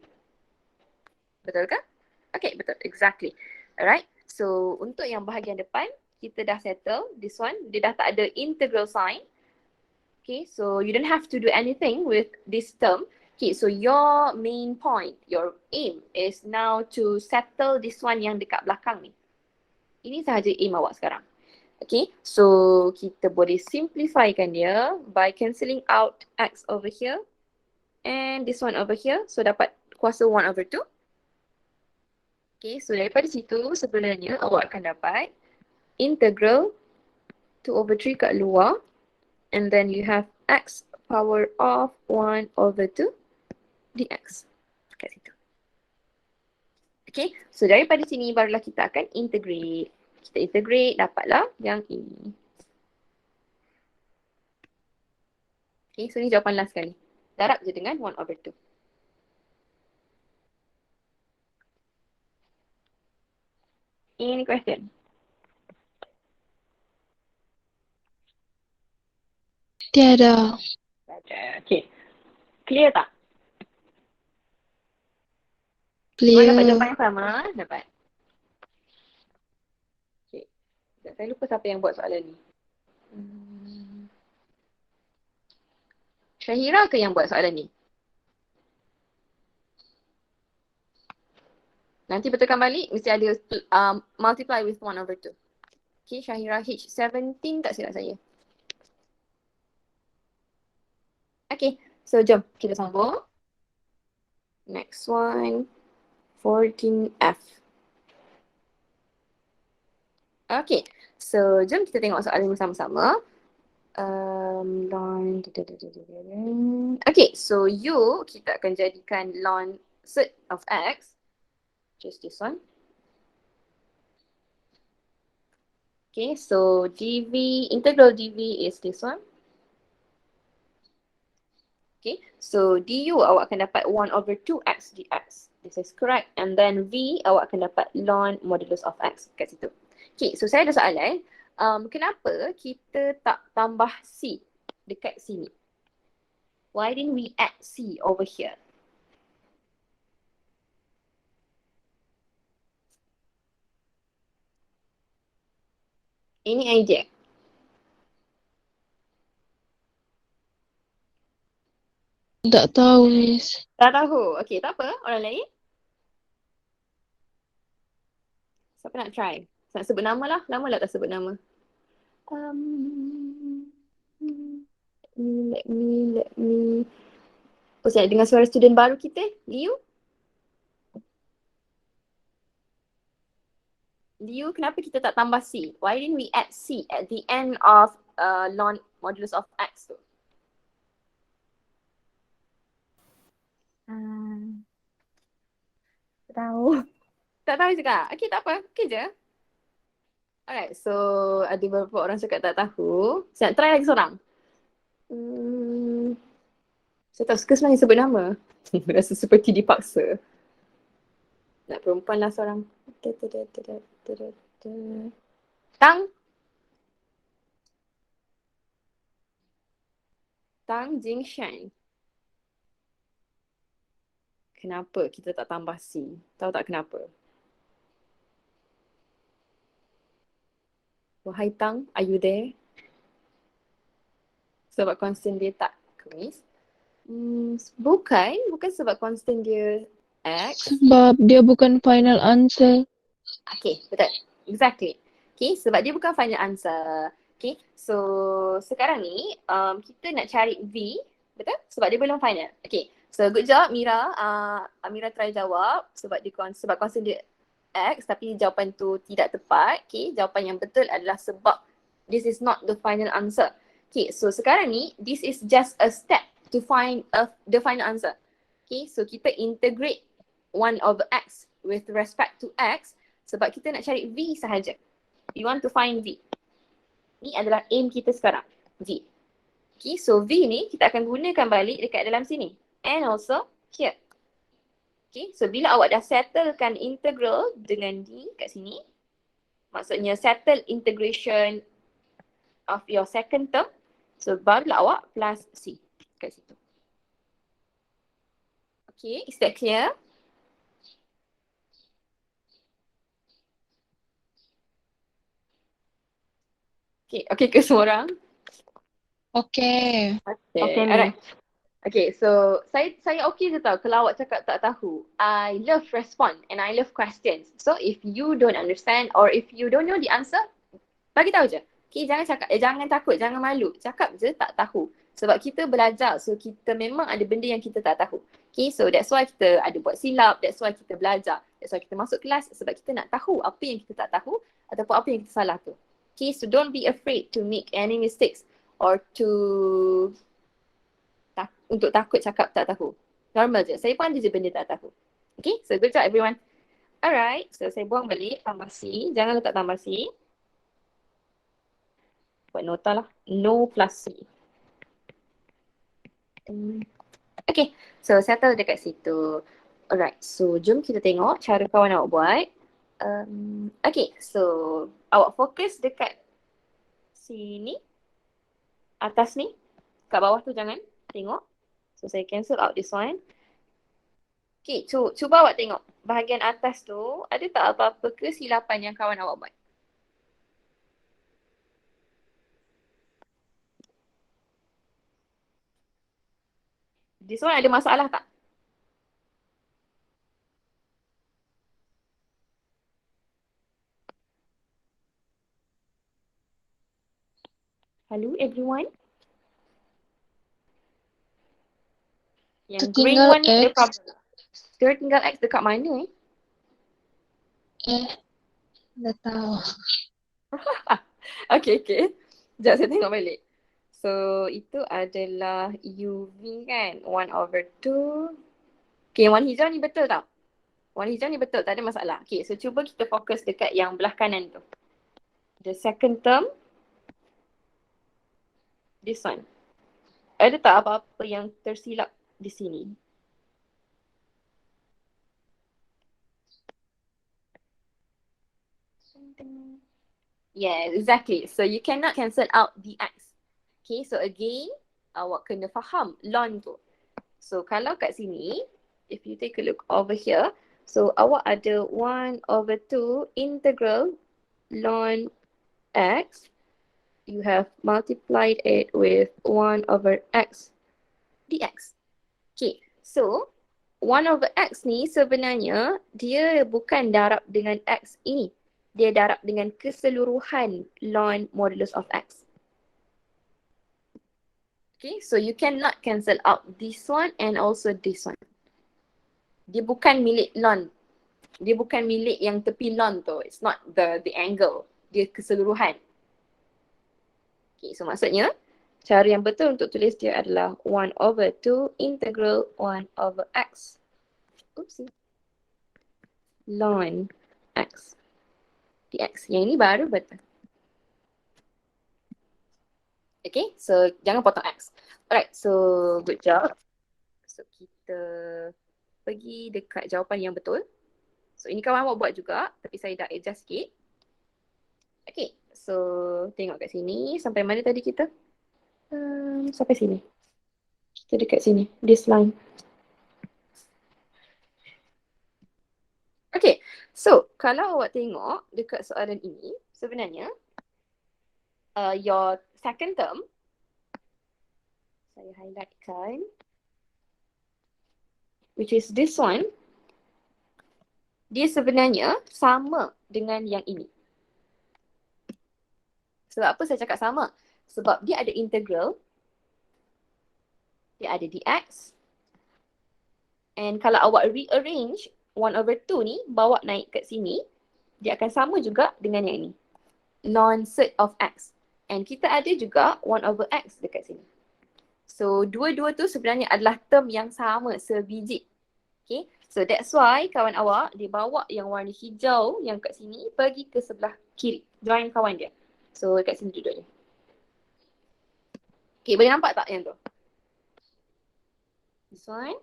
A: Betul kan? Okay, betul. Exactly. Alright. So, untuk yang bahagian depan, kita dah settle. This one, dia dah tak ada integral sign. Okay, so you don't have to do anything with this term. Okay, so your main point, your aim is now to settle this one yang dekat belakang ni. Ini sahaja aim awak sekarang. Okay, so kita boleh simplifykan dia by cancelling out X over here and this one over here. So dapat kuasa 1/2. Okay, so daripada situ sebenarnya awak akan dapat integral 2/3 kat luar and then you have X power of 1/2 dx kat situ. Okay, so daripada sini barulah kita akan integrate. Kita integrate, dapatlah yang ini. Okay, so ni jawapan last sekali. Darab je dengan 1/2. Any question?
B: Tiada.
A: Okay. Clear tak?
B: Clear.
A: Dapat jawapan yang sama? Dapat. Okay. Saya lupa siapa yang buat soalan ni. Syahira ke yang buat soalan ni? Nanti betulkan balik, mesti ada multiply with 1/2. Okay, Syahira H17 tak silap saya. Okay, so jom kita sambung. Next one. 14F. Okay, so jom kita tengok soalan bersama-sama. Okay, so U kita akan jadikan ln set of X, just this one. Okay, so integral dV is this one. Okay, so du awak akan dapat 1 over 2x dx. This is correct. And then V awak akan dapat ln modulus of x kat situ. Okay, so saya ada soalan. Kenapa kita tak tambah C dekat sini? Why didn't we add C over here? Any idea?
B: Tak tahu, Miss.
A: Tak tahu. Okay, tak apa. Orang lain? Siapa nak try? Nak sebut nama lah. Lama lah tak sebut nama. Let me. Oh, saya nak dengar suara student baru kita. Liu, kenapa kita tak tambah C? Why didn't we add C at the end of ln modulus of x tu? Tak tahu. Tak tahu juga. Okay, tak apa. Okay je. Alright, so ada beberapa orang cakap tak tahu. Saya nak try lagi seorang. Saya tak suka sebenarnya sebut nama. Rasa seperti dipaksa. Nak perempuan lah seorang. Tang Jingshan. Kenapa kita tak tambah C? Tahu tak kenapa? Wahai Tang, are you there? Sebab constant dia tak kuis. Bukan sebab constant dia X.
B: Sebab dia bukan final answer.
A: Okay, betul. Exactly. Okay, sebab dia bukan final answer. Okay, so sekarang ni kita nak cari V, betul? Sebab dia belum final. Okay, so good job Mira. Mira try jawab sebab constant dia X tapi jawapan tu tidak tepat. Okay, jawapan yang betul adalah sebab this is not the final answer. Okay, so sekarang ni this is just a step to find the final answer. Okay, so kita integrate 1 over x with respect to x sebab kita nak cari V sahaja. We want to find V. Ni adalah aim kita sekarang, V. Okay, so V ni kita akan gunakan balik dekat dalam sini. And also here. Okay, so bila awak dah settlekan integral dengan D kat sini, maksudnya settle integration of your second term, so barulah awak plus C kat situ. Okay, is that clear? Okay ke semua orang?
B: Okay.
C: Okay,
A: Alright. Okay, so saya okay je tau kalau awak cakap tak tahu. I love respond and I love questions. So if you don't understand or if you don't know the answer, bagi tahu je. Okay, jangan takut, jangan malu. Cakap je tak tahu. Sebab kita belajar, so kita memang ada benda yang kita tak tahu. Okay, so that's why kita ada buat silap, that's why kita belajar. That's why kita masuk kelas sebab kita nak tahu apa yang kita tak tahu ataupun apa yang kita salah tu. Okay, so don't be afraid to make any mistakes or untuk takut cakap tak tahu. Normal je. Saya pun ada je benda tak tahu. Okay, so good job everyone. Alright, so saya buang balik tambah C. Jangan letak tambah C. Buat nota lah. No plus C. Okay, so settle dekat situ. Alright, so jom kita tengok cara kawan awak buat. Okay, so awak fokus dekat sini. Atas ni. Kat bawah tu jangan. Tengok. So saya cancel out this one. Okay, cuba awak tengok. Bahagian atas tu, ada tak apa-apa kesilapan yang kawan awak buat? This one ada masalah tak? Hello everyone? Yang green
B: Tertinggal
A: one ni ada
B: X.
A: problem. Tertinggal X dekat mana
B: Dah tahu.
A: Okay. Sekejap saya tengok balik. So, itu adalah UV kan? 1/2. Okay, warna hijau ni betul tak? Warna hijau ni betul, tak ada masalah. Okay, so cuba kita fokus dekat yang belah kanan tu. The second term, this one. Ada tak apa-apa yang tersilap di sini? Yeah, exactly. So you cannot cancel out the X. Okay, so again, awak kena faham ln tu. So kalau kat sini, if you take a look over here, so awak ada 1/2 integral ln X. You have multiplied it with 1/X dx. Okay, so 1/X ni sebenarnya dia bukan darab dengan X ini. Dia darab dengan keseluruhan ln modulus of X. Okay, so you cannot cancel out this one and also this one. Dia bukan milik ln. Dia bukan milik yang tepi ln tu. It's not the angle. Dia keseluruhan. Okay, so maksudnya cara yang betul untuk tulis dia adalah 1/2 integral 1/X. Oopsie. Ln X dx. Yang ini baru betul. Okay, so jangan potong X. Alright, so good job. So kita pergi dekat jawapan yang betul. So ini kawan awak buat juga, tapi saya dah adjust sikit. Okay, so tengok kat sini. Sampai mana tadi kita? Sampai sini. Kita dekat sini, this line. Okay, so kalau awak tengok dekat soalan ini, sebenarnya your second term, saya highlightkan, which is this one, dia sebenarnya sama dengan yang ini. Sebab apa saya cakap sama? Sebab dia ada integral, dia ada dx, and kalau awak rearrange 1/2 ni, bawa naik kat sini, dia akan sama juga dengan yang ini. Ln sert of x. And kita ada juga 1/x dekat sini. So, dua-dua tu sebenarnya adalah term yang sama, sebiji. Okay, so that's why kawan awak, dia bawa yang warna hijau yang kat sini, pergi ke sebelah kiri. Join kawan dia. So, kat sini duduk dia. Okay, boleh nampak tak yang tu? This one.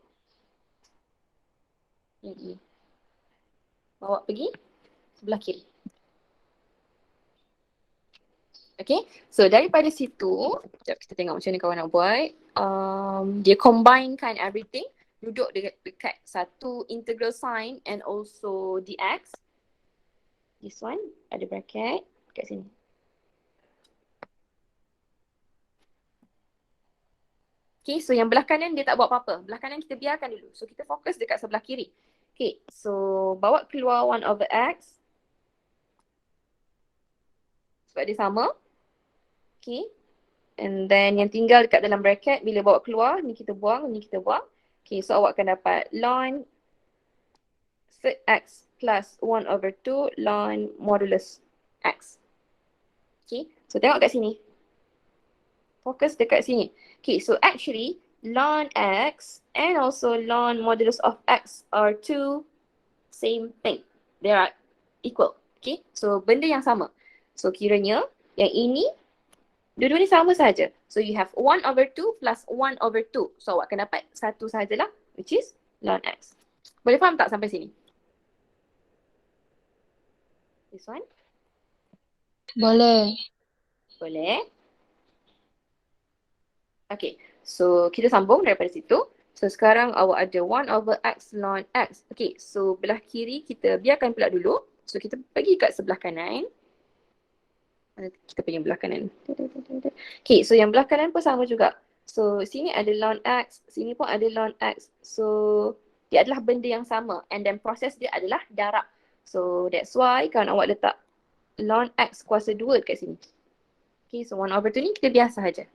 A: Yang ini. Bawa pergi sebelah kiri. Okay, so daripada situ, sekejap kita tengok macam mana kawan nak buat. Dia combinekan everything, duduk dekat satu integral sign and also dx. This one, ada bracket kat sini. Okay, so yang belah kanan dia tak buat apa-apa. Belah kanan kita biarkan dulu. So kita fokus dekat sebelah kiri. Okay, so bawa keluar 1/x. Sebab dia sama. Okay, and then yang tinggal dekat dalam bracket, bila bawa keluar, ni kita buang, ni kita buang. Okay, so awak akan dapat ln sert x plus 1/2 ln modulus x. Okay, so tengok kat sini. Fokus dekat sini. Okay, so actually ln x and also ln modulus of x are two same thing. They are equal. Okay, so benda yang sama. So kiranya yang ini, dua-dua ni sama saja. So you have 1/2 plus 1/2. So awak akan dapat satu sajalah, which is ln x. Boleh faham tak sampai sini? This one?
B: Boleh.
A: Boleh. Okay, so kita sambung daripada situ. So sekarang awak ada 1/x ln x. Okay, so belah kiri kita biarkan pula dulu. So kita pergi kat sebelah kanan. Kita pergi belah kanan. Okay, so yang belah kanan pun sama juga. So sini ada ln x, sini pun ada ln x. So dia adalah benda yang sama. And then proses dia adalah darab. So that's why kan awak letak ln x kuasa 2 dekat sini. Okay, so 1/2 ni kita biasa saja.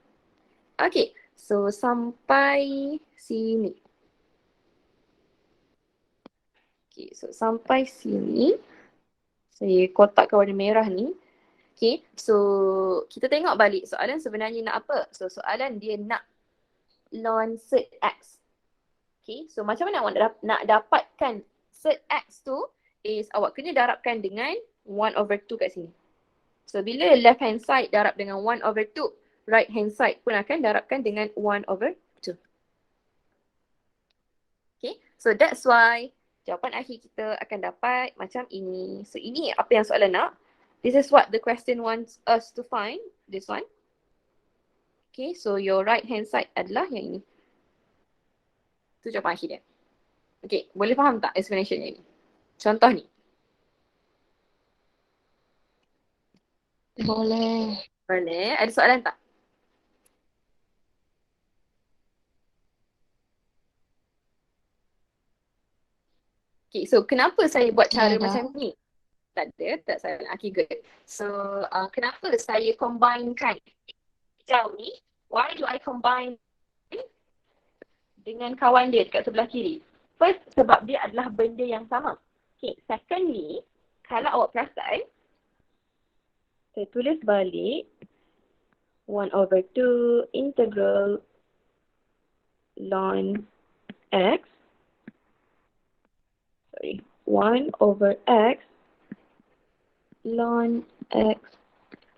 A: Okay, so sampai sini. Okay, so sampai sini. Saya kotakkan warna merah ni. Okay, so kita tengok balik soalan sebenarnya nak apa. So soalan dia nak ln cert X. Okay, so macam mana awak nak dapatkan cert X tu is awak kena darabkan dengan 1/2 kat sini. So bila left hand side darab dengan 1/2, right hand side pun akan darabkan dengan 1/2. Okay, so that's why jawapan akhir kita akan dapat macam ini. So ini apa yang soalan nak. This is what the question wants us to find. This one. Okay, so your right hand side adalah yang ini. Itu jawapan akhir dia. Okay, boleh faham tak explanationnya ni? Contoh ni.
B: Boleh.
A: Boleh. Ada soalan tak? Okay, so kenapa saya buat cara
B: Tiada.
A: macam ni? Tak ada, tak salah. Okay, good. So, kenapa saya combinekan hijau ni? Why do I combine dengan kawan dia dekat sebelah kiri? First, sebab dia adalah benda yang sama. Okay, secondly, kalau awak perasan, saya tulis balik 1/2 integral ln x, 1/x ln x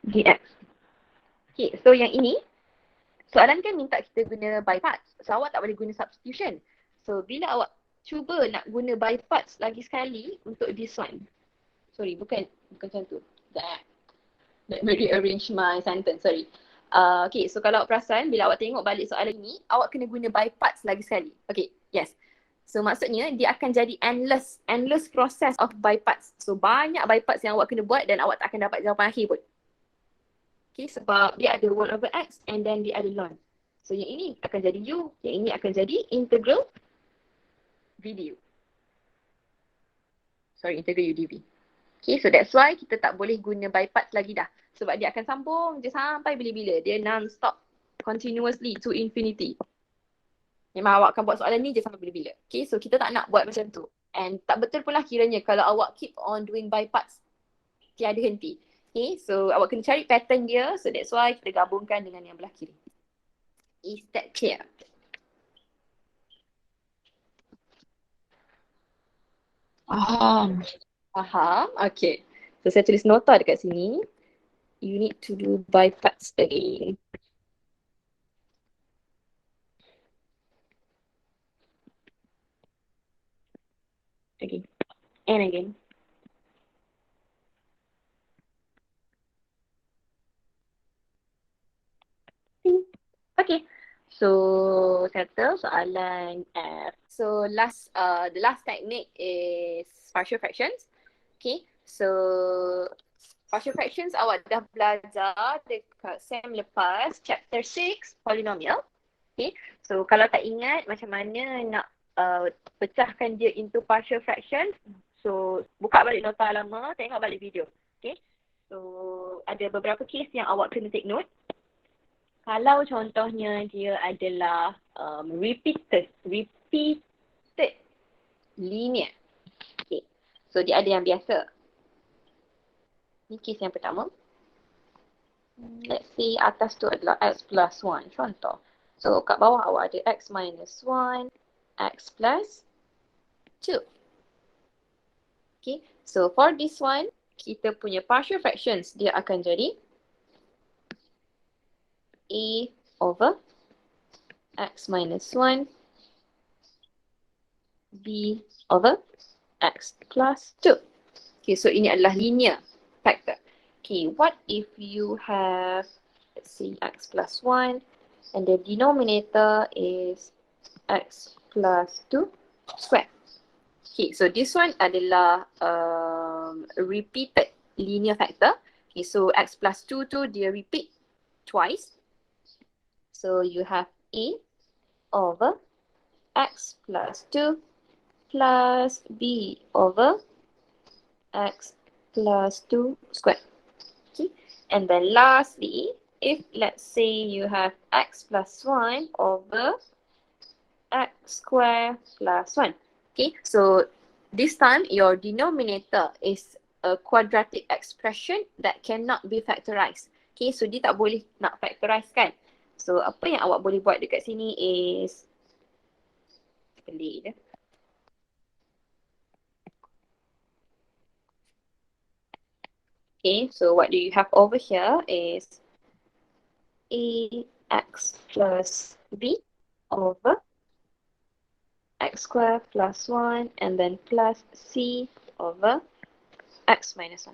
A: dx. Okay, so yang ini, soalan kan minta kita guna by parts. So awak tak boleh guna substitution. So bila awak cuba nak guna by parts lagi sekali untuk this one. Sorry, bukan macam tu. Let me rearrange my sentence, sorry. Okay, so kalau awak perasan, bila awak tengok balik soalan ini, awak kena guna by parts lagi sekali. Okay, yes. So maksudnya dia akan jadi endless process of by parts. So banyak by parts yang awak kena buat dan awak tak akan dapat jawapan akhir pun. Okay, sebab dia ada 1/x and then dia ada ln. So yang ini akan jadi u, yang ini akan jadi integral v du. Sorry, integral u dv. Okay, so that's why kita tak boleh guna by parts lagi dah. Sebab dia akan sambung je sampai bila-bila. Dia non-stop, continuously to infinity. Memang awak akan buat soalan ni je sampai bila-bila. Okay, so kita tak nak buat macam tu. And tak betul pula kiranya kalau awak keep on doing by parts, tiada henti. Okay, so awak kena cari pattern dia. So that's why kita gabungkan dengan yang belah kiri. Is that clear?
B: Faham.
A: Faham? Okay. So saya tulis nota dekat sini. You need to do by parts again. Again. And again. Okay. So, settle soalan F. So, the last technique is partial fractions. Okay. So, partial fractions awak dah belajar dekat sem lepas, chapter 6, polynomial. Okay. So, kalau tak ingat macam mana nak pecahkan dia into partial fractions, so buka balik nota lama, tengok balik video. Okay. So, ada beberapa case yang awak kena take note. Kalau contohnya dia adalah repeated linear. Okay. So dia ada yang biasa. Ini case yang pertama. Let's say atas tu adalah x plus 1. Contoh. So kat bawah awak ada x minus 1, x plus 2. Okay. So for this one, kita punya partial fractions dia akan jadi a over x minus 1 b over x plus 2. Okay, so ini adalah linear factor. Okay, what if you have, let's say, x plus 1 and the denominator is x plus 2 square. Okay, so this one adalah repeated linear factor. Okay, so x plus 2 tu dia repeat twice. So you have a over x plus 2 plus b over x plus 2 square. Okay. And then lastly, if let's say you have x plus 1 over x square plus 1. Okay, so this time your denominator is a quadratic expression that cannot be factorized. Okay, so dia tak boleh nak factorize kan. So apa yang awak boleh buat dekat sini is pelik dia. Okay, so what do you have over here is ax plus b over x squared plus 1 and then plus c over x minus 1.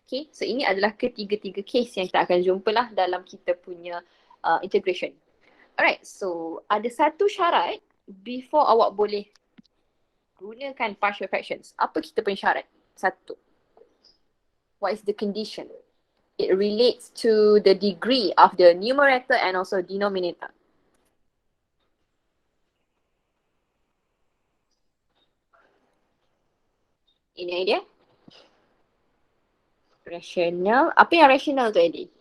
A: Okay, so ini adalah ketiga-tiga case yang kita akan jumpa lah dalam kita punya integration. Alright, so ada satu syarat before awak boleh gunakan partial fractions. Apa kita punya syarat? Satu. What is the condition? It relates to the degree of the numerator and also denominator. Ini idea? Rational. Apa yang rational tu, Eddie?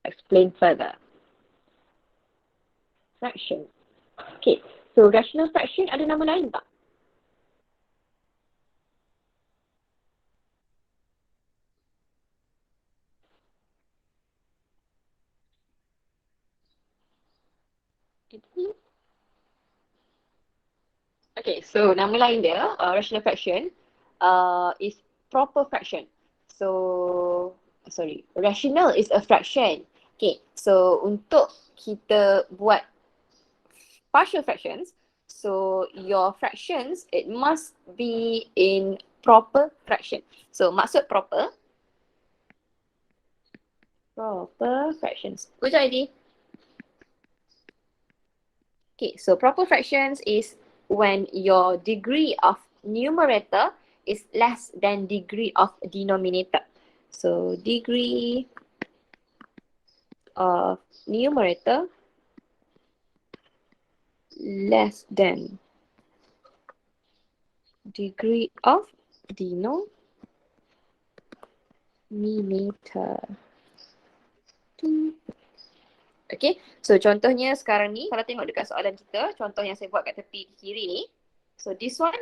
A: Explain further. Fraction. Okay, so rational fraction ada nama lain tak? Okay, so nama lain dia, rational fraction is proper fraction. So, rational is a fraction. Okay, so untuk kita buat partial fractions, so your fractions, it must be in proper fraction. So maksud proper fractions. Good idea. Okay, so proper fractions is when your degree of numerator is less than degree of denominator. So degree of numerator less than degree of denominator. Okay, so contohnya sekarang ni, kalau tengok dekat soalan kita, contoh yang saya buat kat tepi kiri ni. So this one,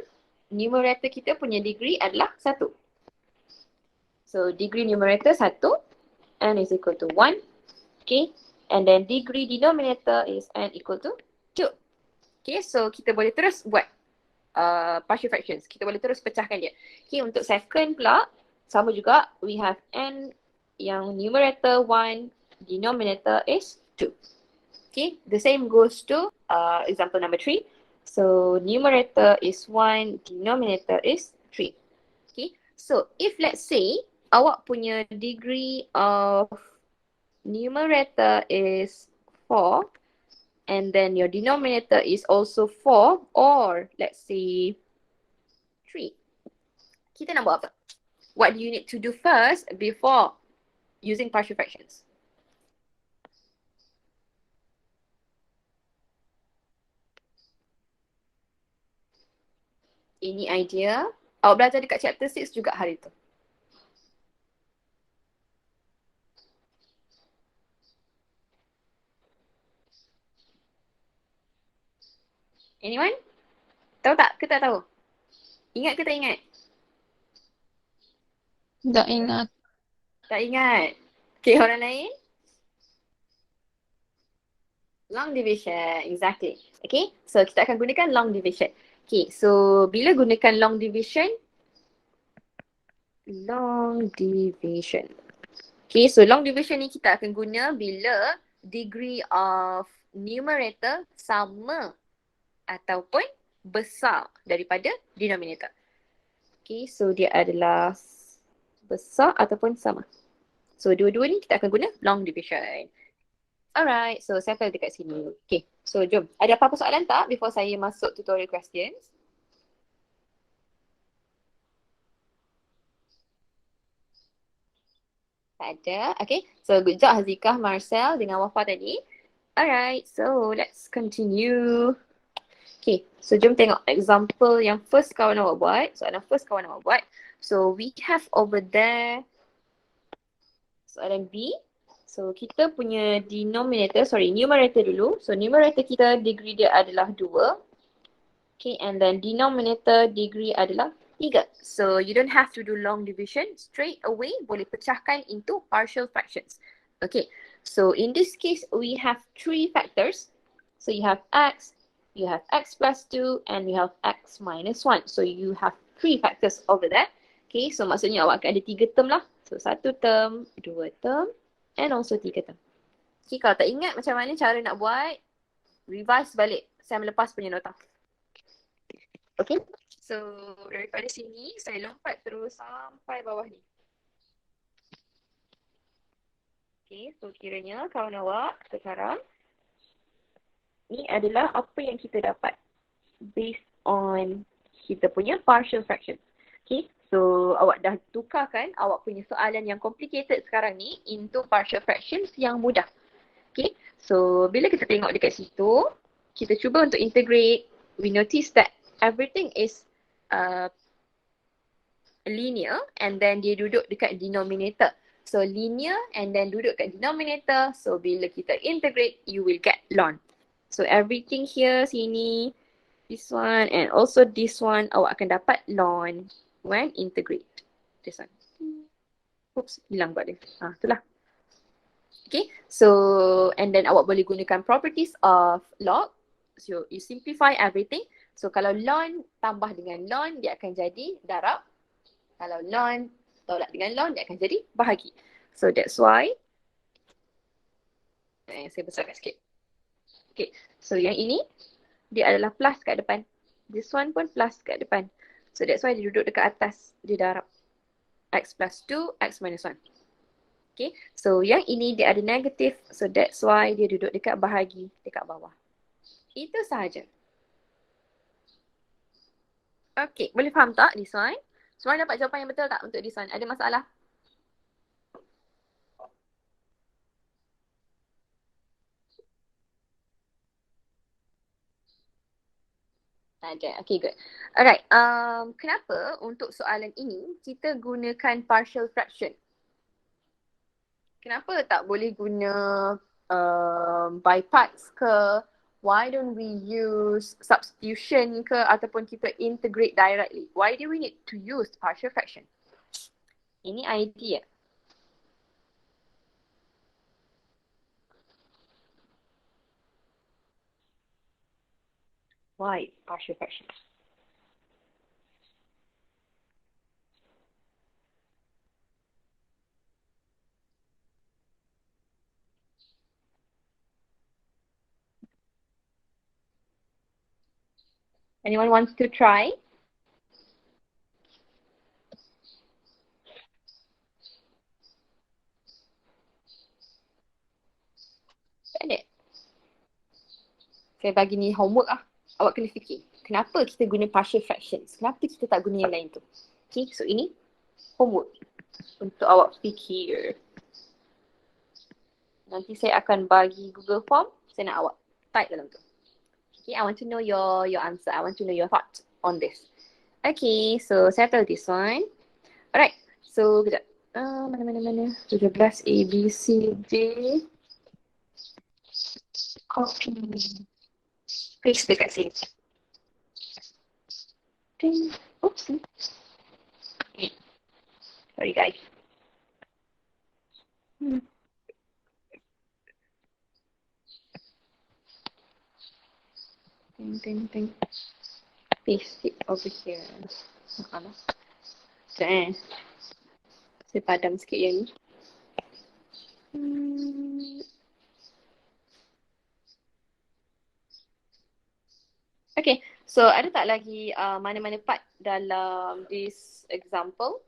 A: numerator kita punya degree adalah 1. So degree numerator 1, n is equal to 1. Okay, and then degree denominator is n equal to 2. Okay, so kita boleh terus buat partial fractions. Kita boleh terus pecahkan dia. Okay, untuk second pula, sama juga, we have n yang numerator 1, denominator is 2. Okay, the same goes to example number 3. So numerator is 1, denominator is 3. Okay, so if let's say awak punya degree of numerator is 4 and then your denominator is also 4 or let's say 3. Kita nak buat apa? What do you need to do first before using partial fractions? Ini idea. Awak belajar dekat chapter 6 juga hari tu. Anyone? Tahu tak? Ke tak tahu? Ingat ke tak ingat?
B: Tak ingat.
A: Tak ingat. Okay, orang lain? Long division, exactly. Okay, so kita akan gunakan long division. Okay, so bila gunakan long division? Okay, so long division ni kita akan guna bila degree of numerator sama ataupun besar daripada denominator. Okay, so dia adalah besar ataupun sama. So dua-dua ni kita akan guna long division. Alright, so settle dekat sini. Okay, so jom. Ada apa-apa soalan tak before saya masuk tutorial questions? Tak ada. Okay, so good job Hazikah, Marcel dengan Wafa tadi. Alright, so let's continue. Okay, so jom tengok example yang first kawan awak buat. Soalan first kawan awak buat. So we have over there soalan B. So kita punya numerator dulu. So numerator kita degree dia adalah 2. Okay, and then denominator degree adalah 3. So you don't have to do long division. Straight away boleh pecahkan into partial fractions. Okay, so in this case we have 3 factors. So you have x, you have x plus 2, and you have x minus 1. So you have 3 factors over there. Okay, so maksudnya awak akan ada 3 term lah. So 1 term, 2 term, and also 3 term. Okay, kalau tak ingat macam mana cara nak buat, revise balik sem lepas punya nota. Okay, so daripada sini saya lompat terus sampai bawah ni. Okay, so kiranya kawan awak sekarang, ni adalah apa yang kita dapat based on kita punya partial fractions. Okay, so awak dah tukarkan awak punya soalan yang complicated sekarang ni into partial fractions yang mudah. Okay, so bila kita tengok dekat situ, kita cuba untuk integrate, we notice that everything is linear and then dia duduk dekat denominator. So linear and then duduk kat denominator. So bila kita integrate, you will get ln. So everything here, sini, this one and also this one, awak akan dapat ln when integrate. This one. Oops, hilang buat dia. Itulah. Okay, so and then awak boleh gunakan properties of log. So you simplify everything. So kalau ln tambah dengan ln, dia akan jadi darab. Kalau ln tolak dengan ln, dia akan jadi bahagi. So that's why saya besarkan sikit. Okay, so yang ini dia adalah plus kat depan. This one pun plus kat depan. So that's why dia duduk dekat atas. Dia darab x plus 2, x minus 1. Okay, so yang ini dia ada negatif. So that's why dia duduk dekat bahagi, dekat bawah. Itu sahaja. Okay, boleh faham tak this one? Semua dapat jawapan yang betul tak untuk this one? Ada masalah? Ada. Okay, good. Alright, kenapa untuk soalan ini kita gunakan partial fraction? Kenapa tak boleh guna by parts ke? Why don't we use substitution ke ataupun kita integrate directly? Why do we need to use partial fraction? Ini idea. Why partial fraction? Anyone wants to try? Tak ada. Saya bagi ni homework lah. Awak kena fikir. Kenapa kita guna partial fractions? Kenapa kita tak guna yang lain tu? Okay, so ini homework untuk awak fikir. Nanti saya akan bagi Google Form. Saya nak awak type dalam tu. Okay, I want to know your answer. I want to know your thought on this. Okay, so settle this one. Alright, so kejap. Mana. 17 A, B, C, D. Copy. Paste dekat sini. Ding. Oops. Okay. Sorry guys. Ding. Paste it over here. Sekejap saya padam sikit yang ni. Okay, so ada tak lagi mana-mana part dalam this example?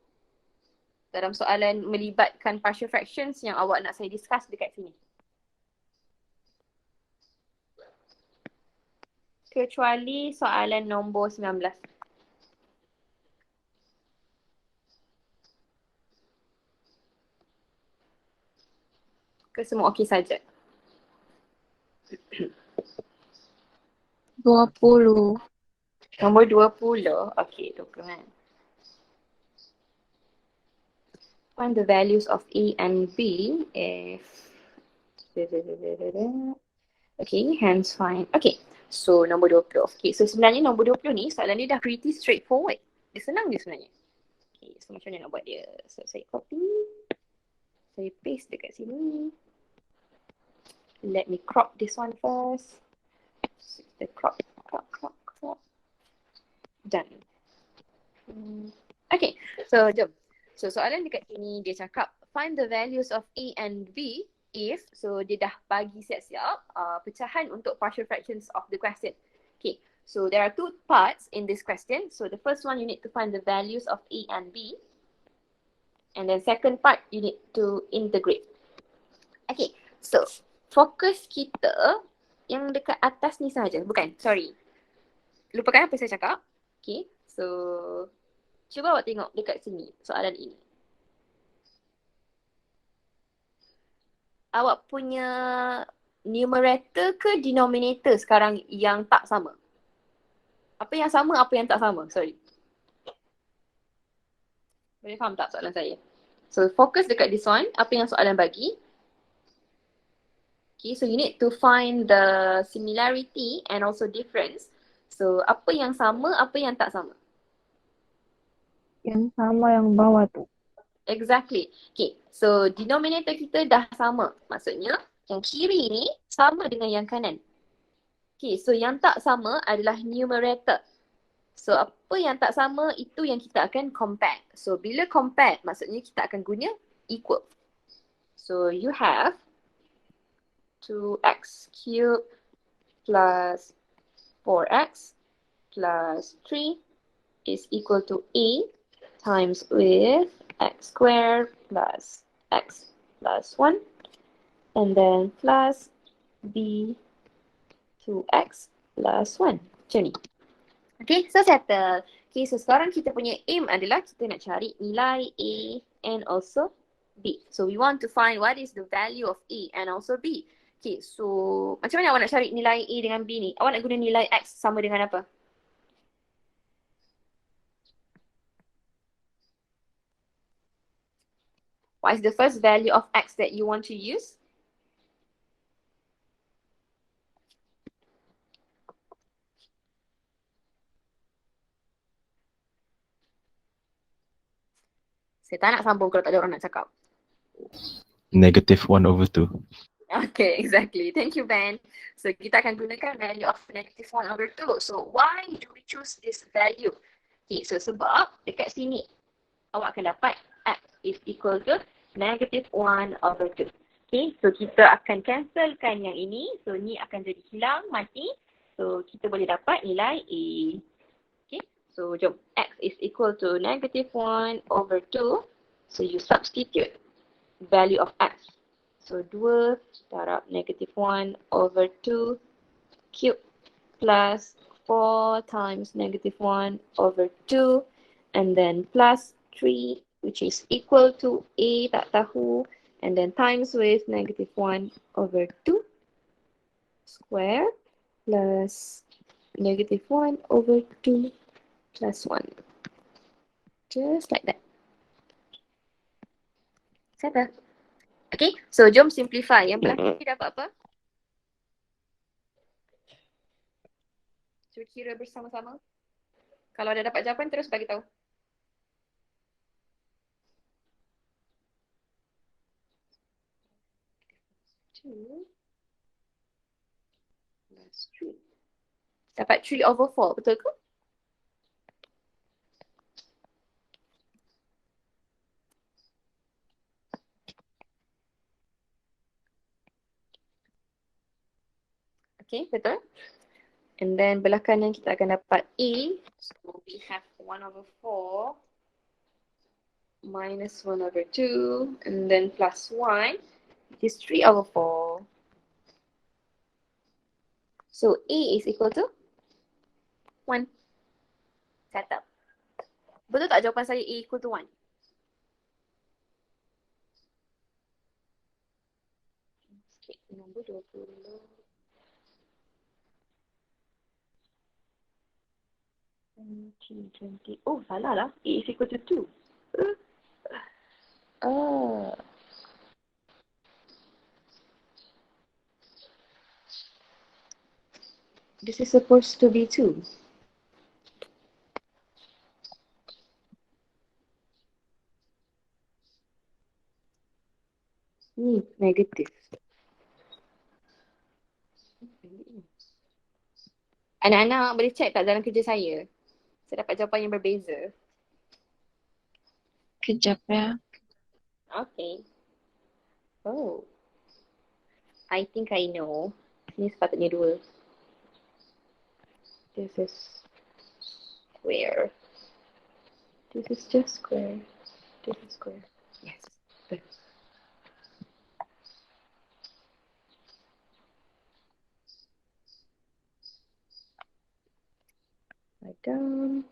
A: Dalam soalan melibatkan partial fractions yang awak nak saya discuss dekat sini? Kecuali soalan nombor 19. Ke semua okey saja?
B: 20.
A: Nombor 20. Okey, dokumen. Find the values of A and B if Okay, hands fine. Okay, so nombor 20. Okay, so sebenarnya nombor 20 ni soalan ni dah pretty straightforward. Dia senang je sebenarnya. Okay, so macam mana nak buat dia? So saya copy. Saya paste dekat sini. Let me crop this one first. So, kita crop. Done. Okay, so jom. So soalan dekat sini dia cakap find the values of A and B if, so dia dah bagi siap-siap pecahan untuk partial fractions of the question. Okay, so there are two parts in this question. So the first one you need to find the values of A and B. And then second part you need to integrate. Okay, so fokus kita yang dekat atas ni sahaja. Bukan, sorry. Lupakan apa saya cakap. Okay, so cuba awak tengok dekat sini soalan ini. Awak punya numerator ke denominator sekarang yang tak sama? Apa yang sama, apa yang tak sama? Sorry. Boleh faham tak soalan saya? So fokus dekat this one. Apa yang soalan bagi? Okay, so you need to find the similarity and also difference. So apa yang sama, apa yang tak sama?
C: Yang sama yang bawah tu.
A: Exactly. Okay, so denominator kita dah sama. Maksudnya yang kiri ni sama dengan yang kanan. Okay, so yang tak sama adalah numerator. So apa yang tak sama itu yang kita akan compare. So bila compare maksudnya kita akan guna equal. So you have 2x cubed plus 4x plus 3 is equal to A times with x squared plus x plus 1 and then plus B 2x plus 1. Macam ni. Okay, so settle. Okay, so sekarang kita punya aim adalah kita nak cari nilai A and also B. So we want to find what is the value of A and also B. Okay, so macam mana awak nak cari nilai A dengan B ni? Awak nak guna nilai X sama dengan apa? What is the first value of X that you want to use? Saya tak nak sambung kalau tak ada orang nak cakap.
D: -1/2.
A: Okay, exactly. Thank you, Ben. So, kita akan gunakan value of -1/2. So, why do we choose this value? Okay, so sebab dekat sini, awak akan dapat X is equal to -1/2. Okay, so kita akan cancelkan yang ini. So, ni akan jadi hilang, mati. So, kita boleh dapat nilai A. Okay, so jom. X is equal to -1/2. So, you substitute value of X. So 2 darab -1/2 cube plus 4 times -1/2 and then plus 3 which is equal to A tak tahu and then times with -1/2 square plus -1/2 plus 1. Just like that. Settle. Okay, so jom simplify. Yang belah kiri dapat apa? Cuba kira bersama-sama. Kalau ada dapat jawapan terus bagi tahu. Two plus 3. Dapat 3/4, betul ke? Okay, betul. And then belah kanan kita akan dapat A. So we have 1/4 minus 1/2 and then plus 1 which is 3/4. So A is equal to 1. Settle. Betul tak jawapan saya A equal to 1? Okay, nombor 20. 20. Oh, salah lah. A is equal to 2. This is supposed to be 2. Ni negatif. Anak-anak boleh check tak dalam kerja saya? Saya dapat jawapan yang berbeza.
B: Kejap ya.
A: Okay. Oh. I think I know. Ni sepatutnya 2. This is square. This is just square. This is square. Yes. Betul. Write down.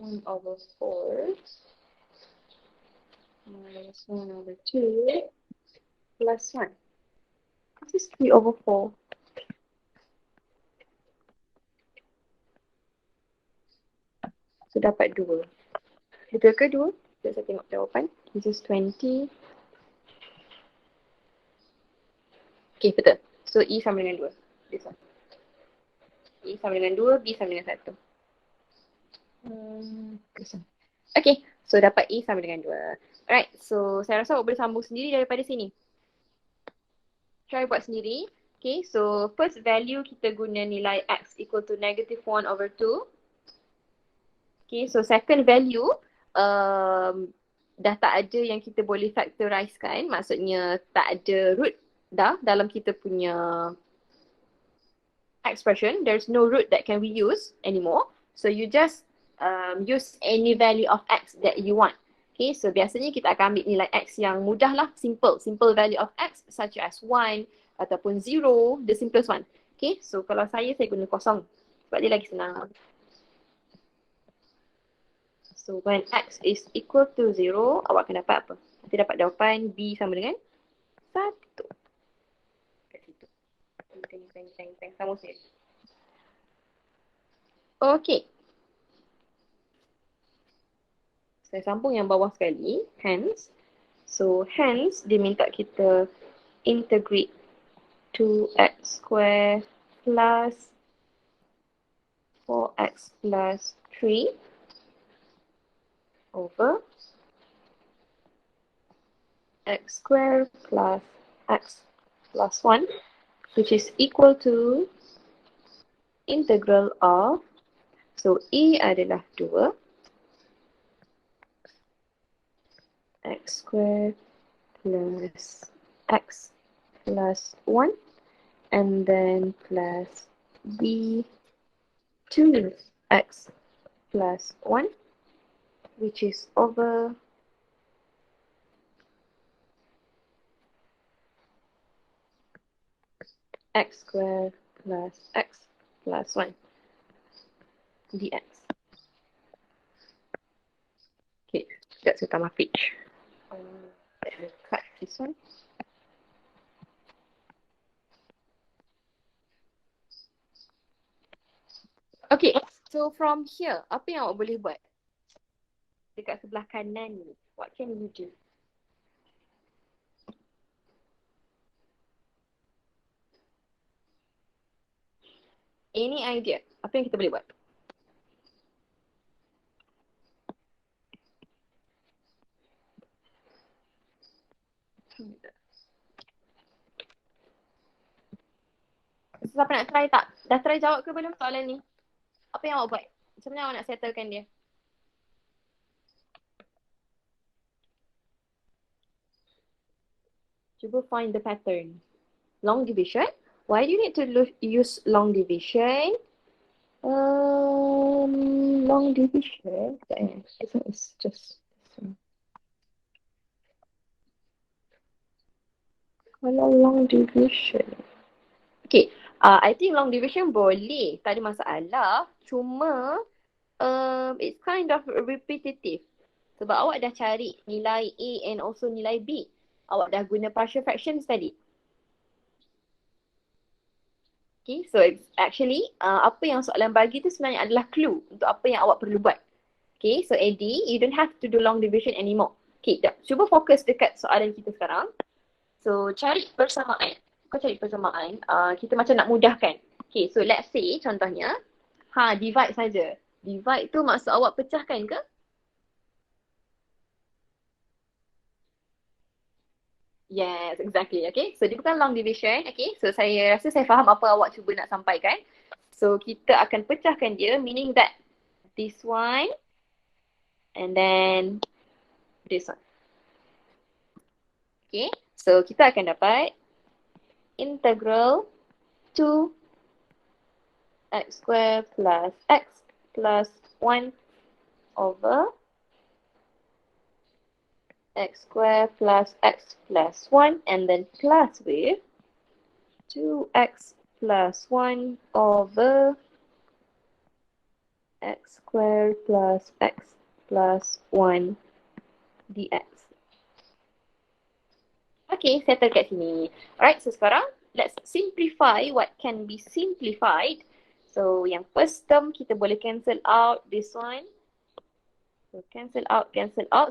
A: One over 4 minus 1 over 2 plus 1. This is 3 over 4. So dapat 2. Betul ke 2? Sekejap saya tengok jawapan. This is 20. Okay, betul. So E sama dengan 2. This one. E sama dengan 2, B sama dengan 1. This one. Okay, so dapat E sama dengan 2. Alright, so saya rasa awak boleh sambung sendiri daripada sini. Try buat sendiri. Okay, so first value kita guna nilai X equal to -1 over 2. Okay, so second value dah tak ada yang kita boleh factorize kan. Maksudnya tak ada root dah dalam kita punya expression. There's no root that can we use anymore. So you just use any value of X that you want. Okay, so biasanya kita akan ambil nilai X yang mudah lah, simple value of X such as 1 ataupun 0, the simplest one. Okay, so kalau saya guna kosong sebab dia lagi senang. So when X is equal to 0, awak akan dapat apa? Nanti dapat jawapan B sama dengan 1. Kat situ. Teng. Sama sendiri. Okay. Saya sambung yang bawah sekali. Hence. So hence dia minta kita integrate 2x square plus 4x plus 3 over x square plus x plus 1, which is equal to integral of, so E adalah 2, x square plus x plus 1, and then plus B 2x plus 1, which is over x square plus x plus 1 dx. Okay, that's a tambah page. Let me cut this one. Okay, so from here, apa yang awak boleh buat? Dekat sebelah kanan ni, what can you do? Any idea? Apa yang kita boleh buat? Siapa nak try tak? Dah try jawab ke belum soalan ni? Apa yang awak buat? Macam mana awak nak settlekan dia? Cuba find the pattern. Long division. Why do you need to use long division? Long division. It's just kalau long division. Okay, I think long division boleh, tak ada masalah. Cuma it's kind of repetitive. Sebab awak dah cari nilai A and also nilai B. Awak dah guna partial fractions tadi. Okay, so actually apa yang soalan bagi tu sebenarnya adalah clue untuk apa yang awak perlu buat. Okay, so Eddie, you don't have to do long division anymore. Okay, cuba fokus dekat soalan kita sekarang. So, cari persamaan. Kau cari persamaan, kita macam nak mudahkan. Okay, so let's say contohnya, divide saja. Divide tu maksud awak pecahkan ke? Yes, exactly. Okay, so dia bukan long division. Okay, so saya rasa saya faham apa awak cuba nak sampaikan. So, kita akan pecahkan dia, meaning that this one and then this one. Okay, so kita akan dapat integral 2 x square plus x plus 1 over x square plus x plus 1 and then plus with 2x plus 1 over x square plus x plus 1 dx. Okay, settle kat sini. Alright, so sekarang let's simplify what can be simplified. So yang first term kita boleh cancel out this one. So cancel out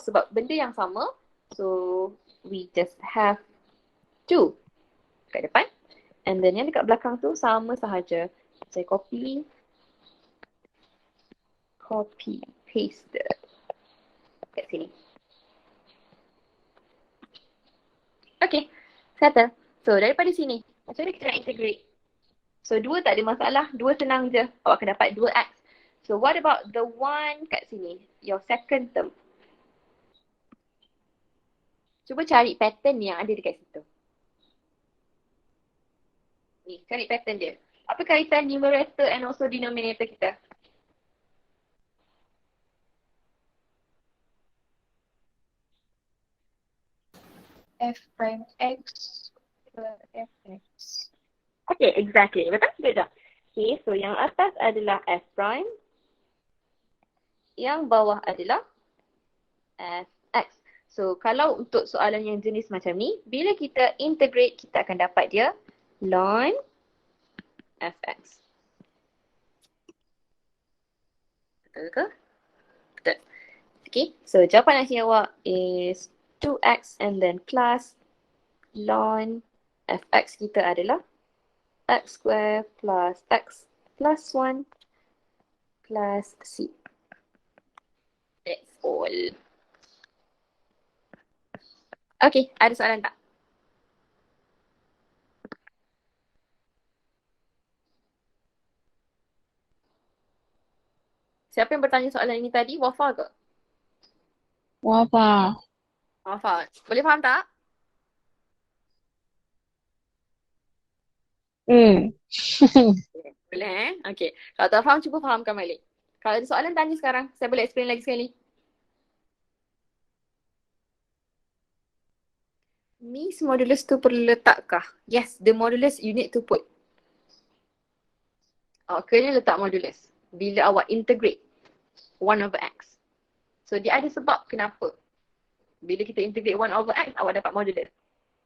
A: sebab benda yang sama. So we just have 2 kat depan. And then yang dekat belakang tu sama sahaja. Saya copy, paste kat sini. Okay, settle. So daripada sini, macam mana kita nak integrate? So 2 tak ada masalah, 2 senang je. Awak akan dapat 2x. So what about the one kat sini? Your second term. Cuba cari pattern yang ada dekat situ. Ni, cari pattern dia. Apa kaitan numerator and also denominator kita?
C: F prime X plus Fx.
A: Okay, exactly. Betul? Good job. Okay, so yang atas adalah f prime. Yang bawah adalah fx. So, kalau untuk soalan yang jenis macam ni, bila kita integrate, kita akan dapat dia ln fx. Betul ke? Betul. Okay, so jawapan nasi awak is 2x and then plus ln fx kita adalah x square plus x plus 1 plus c. That's all. Okay, ada soalan tak? Siapa yang bertanya soalan ini tadi? Wafa ke?
B: Wafa.
A: Wafa. Boleh faham tak? Boleh Okay. Kalau tak faham, cuba fahamkan balik. Kalau ada soalan, tanya sekarang. Saya boleh explain lagi sekali. Miss modulus tu perlu letakkah? Yes, the modulus you need to put. Kena letak modulus. Bila awak integrate 1 over x. So dia ada sebab kenapa. Bila kita integrate 1 over x, awak dapat modulus.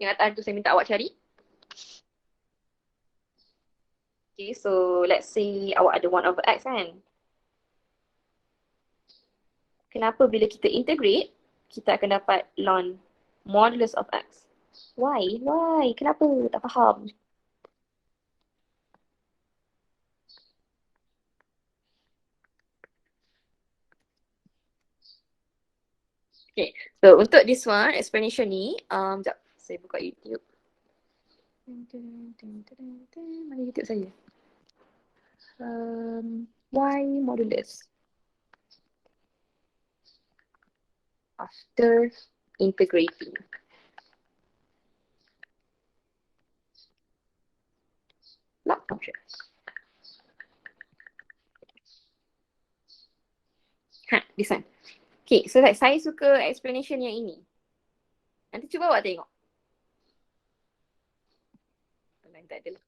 A: Yang atas tu saya minta awak cari. Okay, so let's say awak ada 1 over x kan. Kenapa bila kita integrate, kita akan dapat ln modulus of x. Why? Kenapa? Tak faham. Okay, so untuk this one, explanation ni, sekejap, saya buka YouTube. Mana YouTube saya? Y modulus. After integrating. Not function. This one. Okay, so like, saya suka explanation yang ini. Nanti cuba awak tengok. Tak ada lah.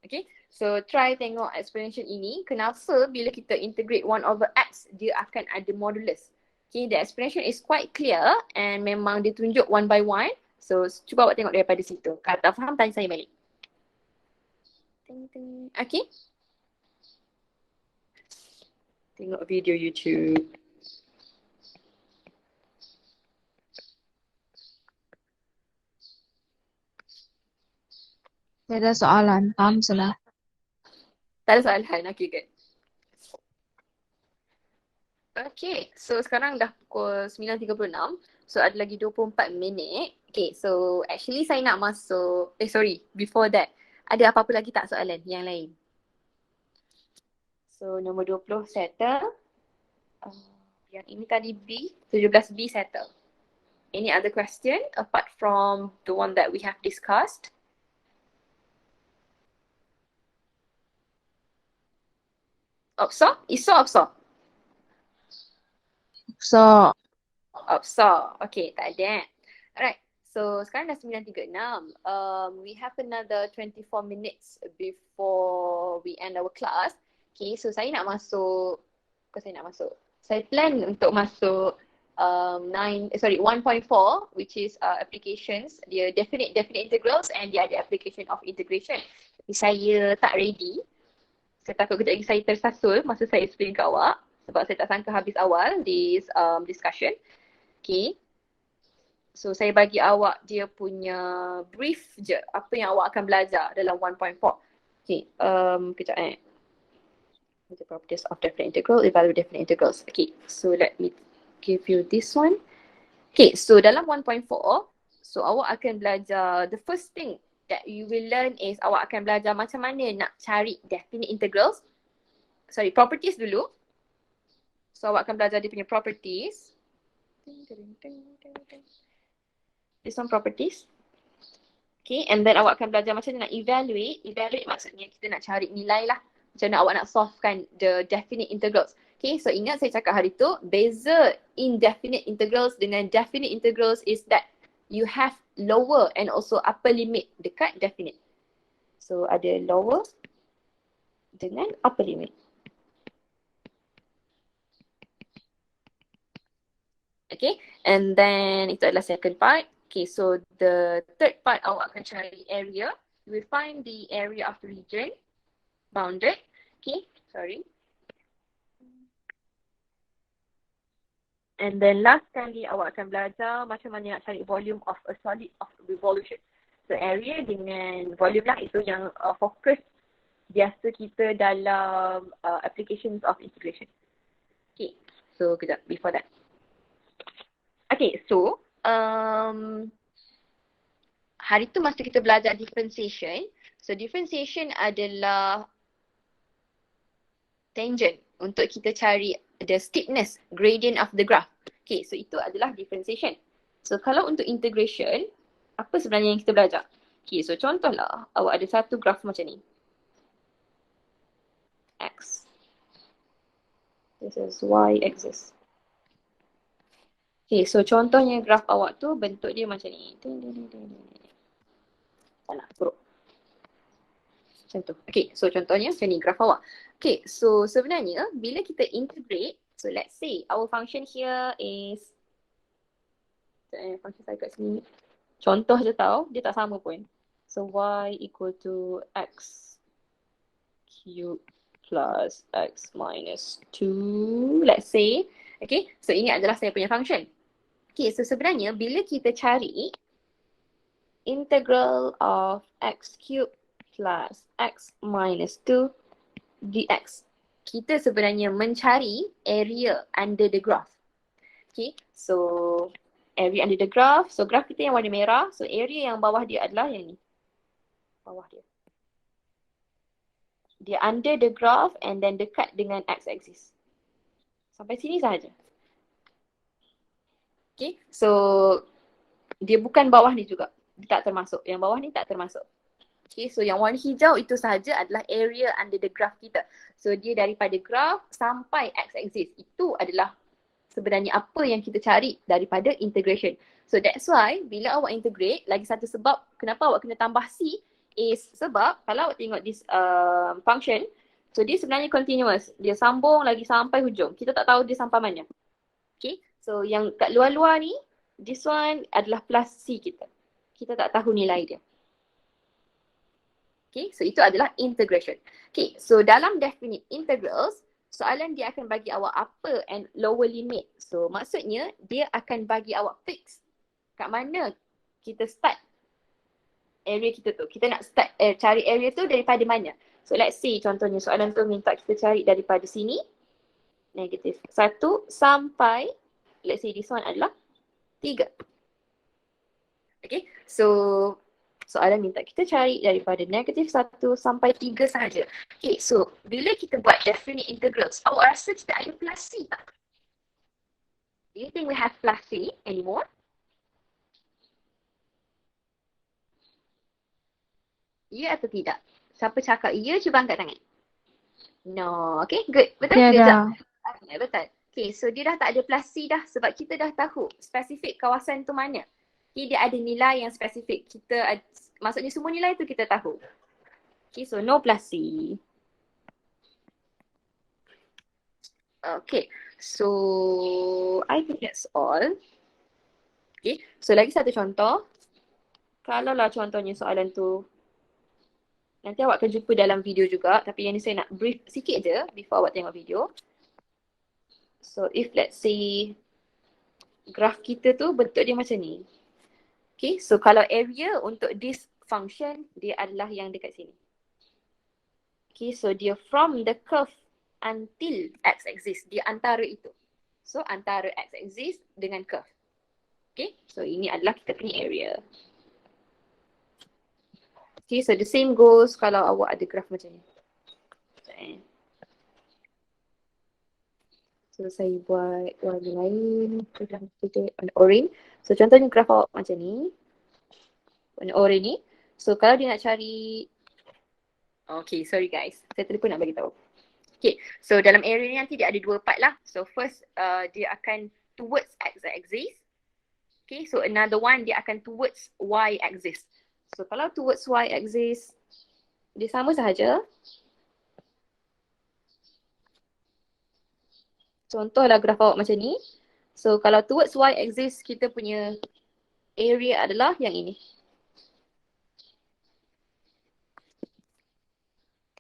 A: Okay, so try tengok explanation ini. Kenapa bila kita integrate 1 over x, dia akan ada modulus. Okay, the explanation is quite clear and memang ditunjuk one by one. So, cuba awak tengok daripada situ. Kalau tak faham, tanya saya balik. Okay. Tengok video YouTube.
B: Tidak ada soalan. Paham sudah.
A: Tak ada soalan. Okay, good. Okay, so sekarang dah pukul 9.36. So ada lagi 24 minit. Okay, so actually saya nak masuk, before that. Ada apa-apa lagi tak soalan yang lain? So nombor 20 settle. Yang ini tadi B, 17B settle. Any other question apart from the one that we have discussed? Opsa? Iso opsa?
B: So,
A: Opsa. Okay, tak ada. Alright. So sekarang dah 9.36. We have another 24 minutes before we end our class. Okay, so saya nak masuk, saya plan untuk masuk 1.4, which is applications. Dia definite integrals and dia ada application of integration. Tapi saya tak ready. Saya takut kejap lagi saya tersasul masa saya explain kat awak. Sebab saya tak sangka habis awal this discussion. Okay. So saya bagi awak dia punya brief je. Apa yang awak akan belajar dalam 1.4. Okay. Kejap The properties of definite integral, evaluate definite integrals. Okay. So let me give you this one. Okay. So dalam 1.4, so awak akan belajar, the first thing that you will learn is awak akan belajar macam mana nak cari definite integrals. Properties dulu. So awak akan belajar dia punya properties. This one properties. Okay, and then awak akan belajar macam mana nak evaluate. Evaluate maksudnya kita nak cari nilai lah. Macam mana awak nak solvekan the definite integrals. Okay, so ingat saya cakap hari tu, beza indefinite integrals dengan definite integrals is that you have lower and also upper limit dekat definite. So ada lower dengan upper limit. Okay, and then itu adalah second part. Okay, so the third part awak akan cari area. You will find the area of the region bounded. Okay, sorry. And then last kali awak akan belajar macam mana nak cari volume of a solid of revolution. So area dengan volume lah, itu yang fokus biasa kita dalam applications of integration. Okay, so kejap before that. Okay, so hari tu masa kita belajar differentiation, so differentiation adalah tangent untuk kita cari the steepness gradient of the graph. Okay, so itu adalah differentiation. So kalau untuk integration, apa sebenarnya yang kita belajar? Okay, so contohlah awak ada satu graph macam ni. X. This is Y axis. Okay, so contohnya graf awak tu bentuk dia macam ni. Tak nak, buruk. Macam tu. Okay, so contohnya macam ni graf awak. Okay, so sebenarnya bila kita integrate, so let's say our function here is, function saya kat sini. Contoh je tau, dia tak sama pun. So y equal to x cube plus x minus 2, let's say. Okay, so ini adalah saya punya function. Okay, so sebenarnya bila kita cari integral of x cube plus x minus 2 dx, kita sebenarnya mencari area under the graph. Okay, so area under the graph, so graph kita yang warna merah, so area yang bawah dia adalah yang ni. Bawah dia. Dia under the graph and then dekat dengan x-axis. Sampai sini sahaja. Okay, so dia bukan bawah ni juga. Dia tak termasuk. Yang bawah ni tak termasuk. Okay, so yang warna hijau itu sahaja adalah area under the graph kita. So dia daripada graph sampai x-axis. Itu adalah sebenarnya apa yang kita cari daripada integration. So that's why bila awak integrate, lagi satu sebab kenapa awak kena tambah C is sebab kalau awak tengok this function, so dia sebenarnya continuous. Dia sambung lagi sampai hujung. Kita tak tahu dia sampai mana. Okay, so yang kat luar-luar ni, this one adalah plus C kita. Kita tak tahu nilai dia. Okay, so itu adalah integration. Okay, so dalam definite integrals, soalan dia akan bagi awak upper and lower limit. So maksudnya dia akan bagi awak fix kat mana kita start area kita tu. Kita nak start cari area tu daripada mana. So let's say contohnya soalan tu minta kita cari daripada sini. Negatif 1 sampai, let's say this one adalah 3. Okay, so soalan minta kita cari daripada negatif 1 sampai 3 sahaja. Okay, so bila kita buat definite integrals, awak rasa kita ada plus C tak? Do you think we have plus C anymore? Ya atau tidak? Siapa cakap ya, cuba angkat tangan. No, okay, good. Betul? Good job.
B: Tiada.
A: Betul. Okay, so dia dah tak ada plus C dah sebab kita dah tahu spesifik kawasan tu mana. Okay, dia ada nilai yang spesifik. Maksudnya semua nilai tu kita tahu. Okay, so no plus C. Okay, so I think that's all. Okay, so lagi satu contoh. Kalaulah contohnya soalan tu, nanti awak akan jumpa dalam video juga. Tapi yang ni saya nak brief sikit je before awak tengok video. So if let's say graf kita tu bentuk dia macam ni. Okay, so kalau area untuk this function, dia adalah yang dekat sini. Okay, so dia from the curve until x-axis, dia antara itu. So antara x-axis dengan curve. Okay, so ini adalah kita punya area. Okay, so the same goes kalau awak ada graf macam ni. So saya buat warna lain, warna orange. So contohnya graf awak macam ni, warna orange ni. So kalau dia nak cari, okay, sorry guys, saya terlupa nak bagi tahu. Okay, so dalam area ni nanti dia ada dua part lah. So first dia akan towards x-axis. Okay, so another one dia akan towards y-axis. So kalau towards y-axis, dia sama sahaja. Contohlah graf awak macam ni. So kalau towards y-axis, kita punya area adalah yang ini.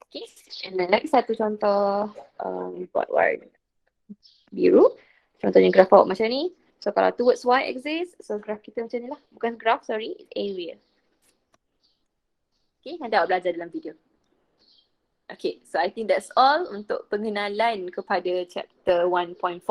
A: Okay, and then lagi satu contoh buat warna biru. Contohnya graf awak macam ni. So kalau towards y-axis, so graf kita macam ni lah. Bukan graf, sorry, area. Okay, nanti awak belajar dalam video. Okay, so I think that's all untuk pengenalan kepada chapter 1.4.